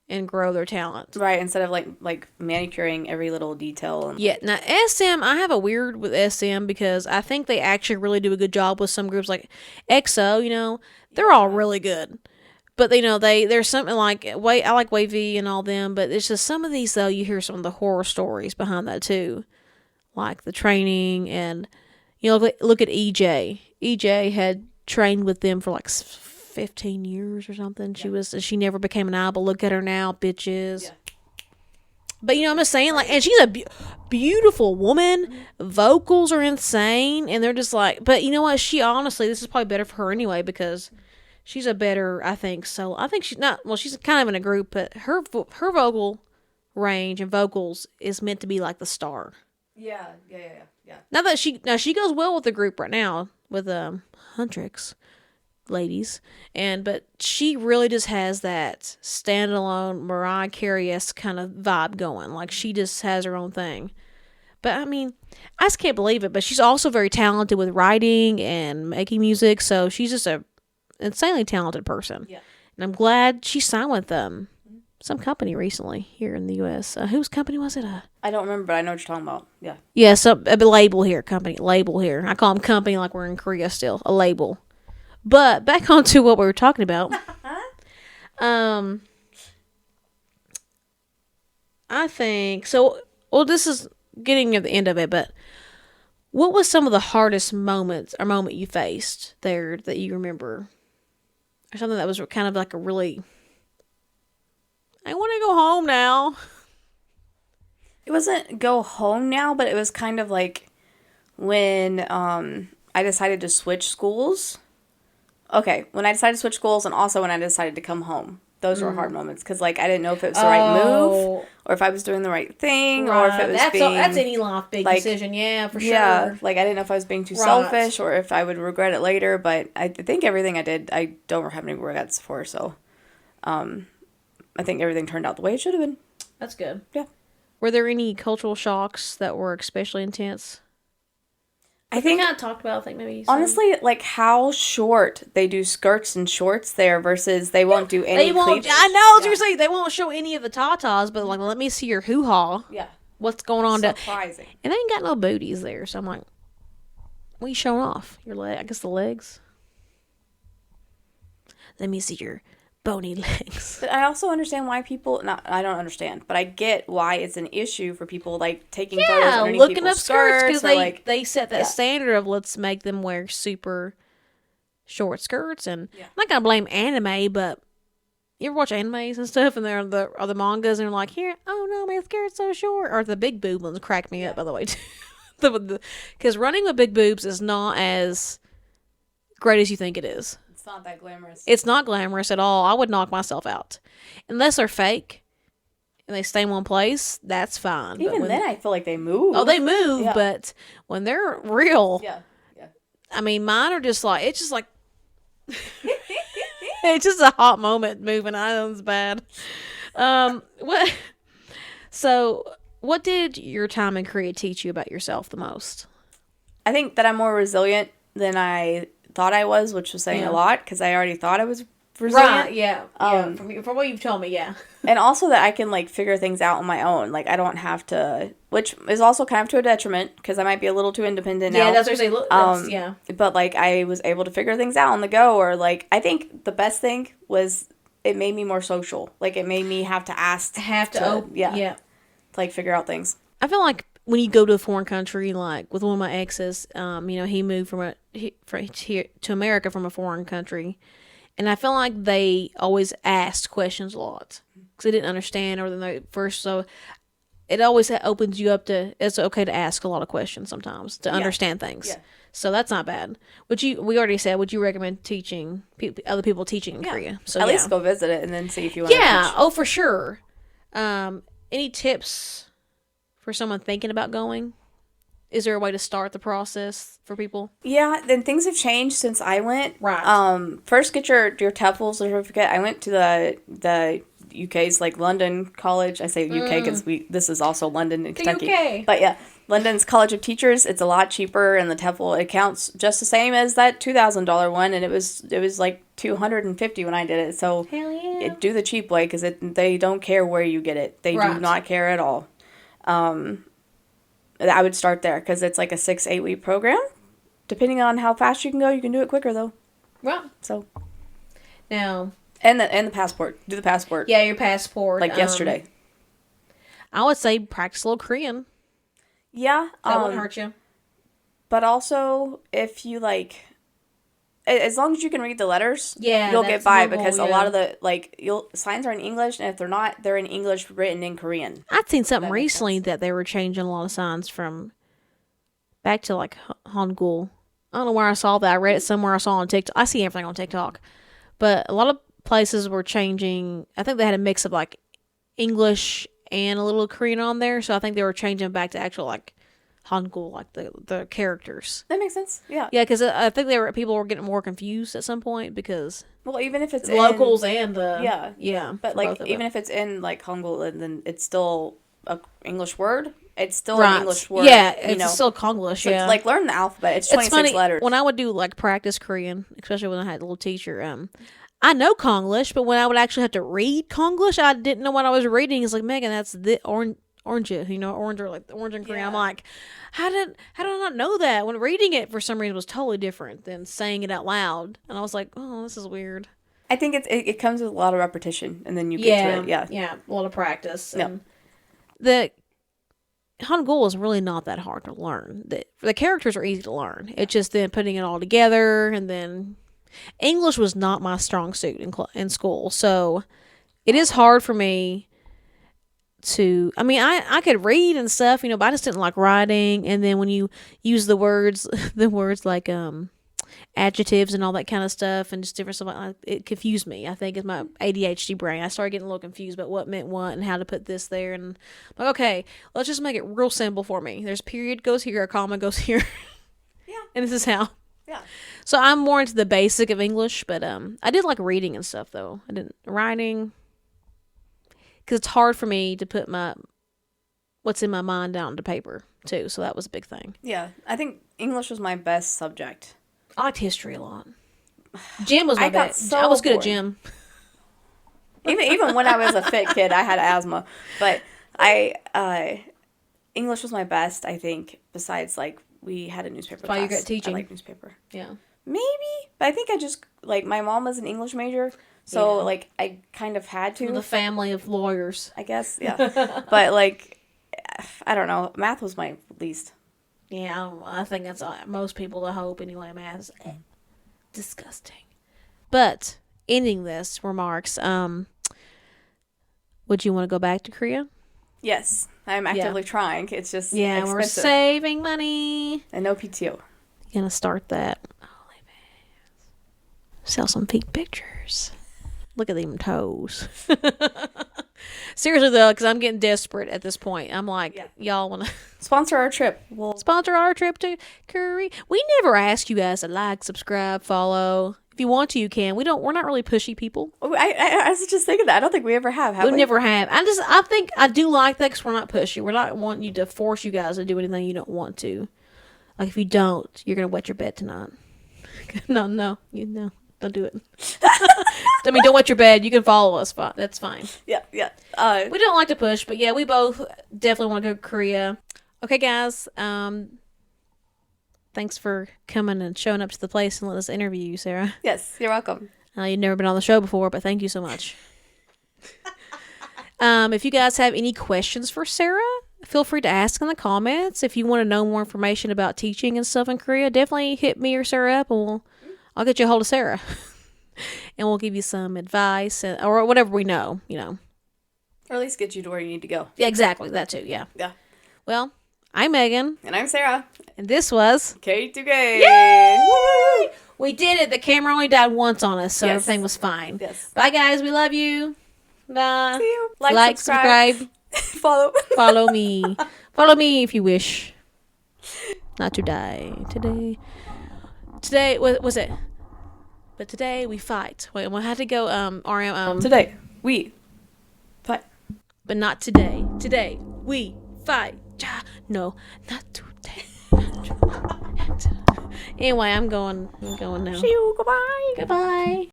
and grow their talent. Right, instead of like manicuring every little detail. And Yeah. Now SM, I have a weird with SM because I think they actually really do a good job with some groups like EXO. You know, they're all really good. But, you know, there's something like, I like Wavy and all them, but it's just some of these, though, you hear some of the horror stories behind that, too. Like the training and, you know, look at EJ. EJ had trained with them for like 15 years or something. Yeah. She never became an idol. Look at her now, bitches. Yeah. But, you know, I'm just saying, like, and she's a beautiful woman. Mm-hmm. Vocals are insane. And they're just like, but you know what? She honestly, this is probably better for her anyway because she's a better, I think, solo. I think she's not, well, she's kind of in a group, but her vocal range and vocals is meant to be like the star. Yeah. Now she goes well with the group right now with Huntrix ladies, but she really just has that standalone Mariah Carey-esque kind of vibe going. Like she just has her own thing. But I mean, I just can't believe it. But she's also very talented with writing and making music, so she's just a insanely talented person. Yeah. And I'm glad she signed with some company recently here in the U.S. Whose company was it? I don't remember, but I know what you're talking about. Yeah. Yeah, so a label here. I call them company like we're in Korea still. A label. But back on to what we were talking about. I think, so, well, this is getting at the end of it, but what was some of the hardest moment you faced there that you remember? Or something that was kind of like a really, I want to go home now. It wasn't go home now, but it was kind of like when I decided to switch schools. Okay, when I decided to switch schools and also when I decided to come home. Those were hard moments because, like, I didn't know if it was the right move or if I was doing the right thing or if it was that's any life big decision, yeah, for sure. Yeah, like, I didn't know if I was being too selfish or if I would regret it later, but I think everything I did, I don't have any regrets for, so I think everything turned out the way it should have been. That's good. Yeah. Were there any cultural shocks that were especially intense? I think we kind of talked about, I think maybe honestly, like how short they do skirts and shorts there versus they won't do any cleavage. I know, seriously, they won't show any of the tatas, but like, let me see your hoo-ha. Yeah. What's going on? Surprising. And they ain't got no booties there, so I'm like, what are you showing off? Your leg? I guess the legs. Let me see your bony legs. But I also understand why people, I don't understand, but I get why it's an issue for people, like, taking photos underneath looking people's up skirts because they set that Yeah. standard of let's make them wear super short skirts. And I'm not going to blame anime, but you ever watch animes and stuff and they're the mangas and they're like, here, oh no, my skirt's so short. Or the big boob ones crack me up, by the way, too. Because running with big boobs is not as great as you think it is. It's not that glamorous. It's not glamorous at all. I would knock myself out. Unless they're fake and they stay in one place, that's fine. Even then, I feel like they move. Oh, they move, but when they're real, yeah. I mean, mine are just like, it's just like, it's just a hot moment moving. I know it's bad. What did your time in Korea teach you about yourself the most? I think that I'm more resilient than I thought I was, which was saying a lot because I already thought I was resilient. Right, yeah. From what you've told me, yeah. And also that I can, like, figure things out on my own. Like, I don't have to, which is also kind of to a detriment because I might be a little too independent now. Yeah, that's what I say. Yeah. But, like, I was able to figure things out on the go, or, like, I think the best thing was it made me more social. Like, it made me have to ask. To like figure out things. I feel like when you go to a foreign country, like with one of my exes, he moved from here to America from a foreign country, and I feel like they always asked questions a lot because they didn't understand or then they first. So it always opens you up to it's okay to ask a lot of questions sometimes to understand things. Yeah. So that's not bad. We already said, would you recommend teaching other people teaching in Korea? So at least go visit it and then see if you want to teach. Oh, for sure. Any tips for someone thinking about going? Is there a way to start the process for people? Yeah, then things have changed since I went. Right. First, get your TOEFL certificate. I went to the UK's like London College. I say UK because this is also London and Kentucky. UK. But yeah, London's College of Teachers. It's a lot cheaper, and the TOEFL it counts just the same as that $2,000 one, and it was like $250 when I did it. So hell yeah. do the cheap way because they don't care where you get it. They do not care at all. I would start there because it's like a 6-8 week program. Depending on how fast you can go, you can do it quicker though. Right. So now and the passport. Do the passport. Yeah, your passport. Like yesterday. I would say practice a little Korean. Yeah. That wouldn't hurt you. But also, if you like, as long as you can read the letters, you'll get by because a lot of the signs are in English, and if they're not, they're in English written in Korean. I'd seen something recently that they were changing a lot of signs from back to like Hangul. I don't know where I saw that. I read it somewhere. I saw on TikTok. I see everything on TikTok, but a lot of places were changing. I think they had a mix of like English and a little Korean on there, so I think they were changing back to actual like Hangul, like the characters. That makes sense. Yeah. Yeah, because I think people were getting more confused at some point because even if it's locals and the but like even if it's in like Hangul and then it's still a English word, it's still an English word. Yeah, it's still Konglish. So yeah, like learn the alphabet. It's 26 letters. When I would do like practice Korean, especially when I had a little teacher, I know Konglish, but when I would actually have to read Konglish, I didn't know what I was reading. It's like, Megan, that's the orange, orange or like the orange in Korean. I'm like, how did I not know that? When reading it for some reason was totally different than saying it out loud, and I was like, oh, this is weird. I think it comes with a lot of repetition, and then you get to it. Yeah, a lot of practice. And the Hangul is really not that hard to learn. The characters are easy to learn. It's just then putting it all together, and then English was not my strong suit in school, so it is hard for me to. I mean, I could read and stuff, but I just didn't like writing. And then when you use the words like adjectives and all that kind of stuff, and just different stuff, it confused me. I think it's my ADHD brain. I started getting a little confused about what meant what and how to put this there. And I'm like, okay, let's just make it real simple for me. There's a period goes here, a comma goes here. Yeah, and this is how. Yeah. So I'm more into the basic of English, but I did like reading and stuff though. I didn't writing because it's hard for me to put what's in my mind down to paper too. So that was a big thing. Yeah, I think English was my best subject. I liked history a lot. Gym was my best. I was good at gym. Even when I was a fit kid, I had asthma, but English was my best. I think besides like. We had a newspaper class. Why you got teaching? I like newspaper. Yeah. Maybe. But I think I just, like, my mom was an English major. So, like, I kind of had to. From the family of lawyers. I guess, yeah. But, like, I don't know. Math was my least. Yeah, I think that's most people to hope anyway. Math is disgusting. But, ending this remarks, would you want to go back to Korea? Yes. I'm actively trying. It's just expensive. We're saving money. And no PTO. You're going to start that. Holy man. Sell some feet pictures. Look at them toes. Seriously, though, because I'm getting desperate at this point. I'm like, y'all want to... Sponsor our trip. We'll sponsor our trip to Korea. We never ask you guys to like, subscribe, follow... If you want to, you can. We're not really pushy people. I was just thinking that. I don't think we ever have we? Never have. I think I do like that because we're not pushy. We're not wanting you to force you guys to do anything you don't want to. Like, if you don't, you're going to wet your bed tonight. No, don't do it. I mean, don't wet your bed. You can follow us. That's fine. Yeah. We don't like to push, but yeah, we both definitely want to go to Korea. Okay, guys. Thanks for coming and showing up to the place and letting us interview you, Sarah. Yes, you're welcome. You've never been on the show before, but thank you so much. If you guys have any questions for Sarah, feel free to ask in the comments. If you want to know more information about teaching and stuff in Korea, definitely hit me or Sarah up, and I'll get you a hold of Sarah, and we'll give you some advice or whatever we know. Or at least get you to where you need to go. Yeah, exactly. That too. Yeah. Yeah. Well, I'm Megan, And I'm Sarah. and this was K2K. Yay! We did it. The camera only died once on us, so Yes. everything was fine. Yes. Bye, guys. We love you. Bye. See you. Like, subscribe. Follow. Follow me. Follow me if you wish. Not to die. Today, what was it? But today we fight. Wait, we had to go, RM, Today, we fight. but not today. Today, we fight. No, not today. Anyway, I'm going now. See you. Goodbye. Goodbye.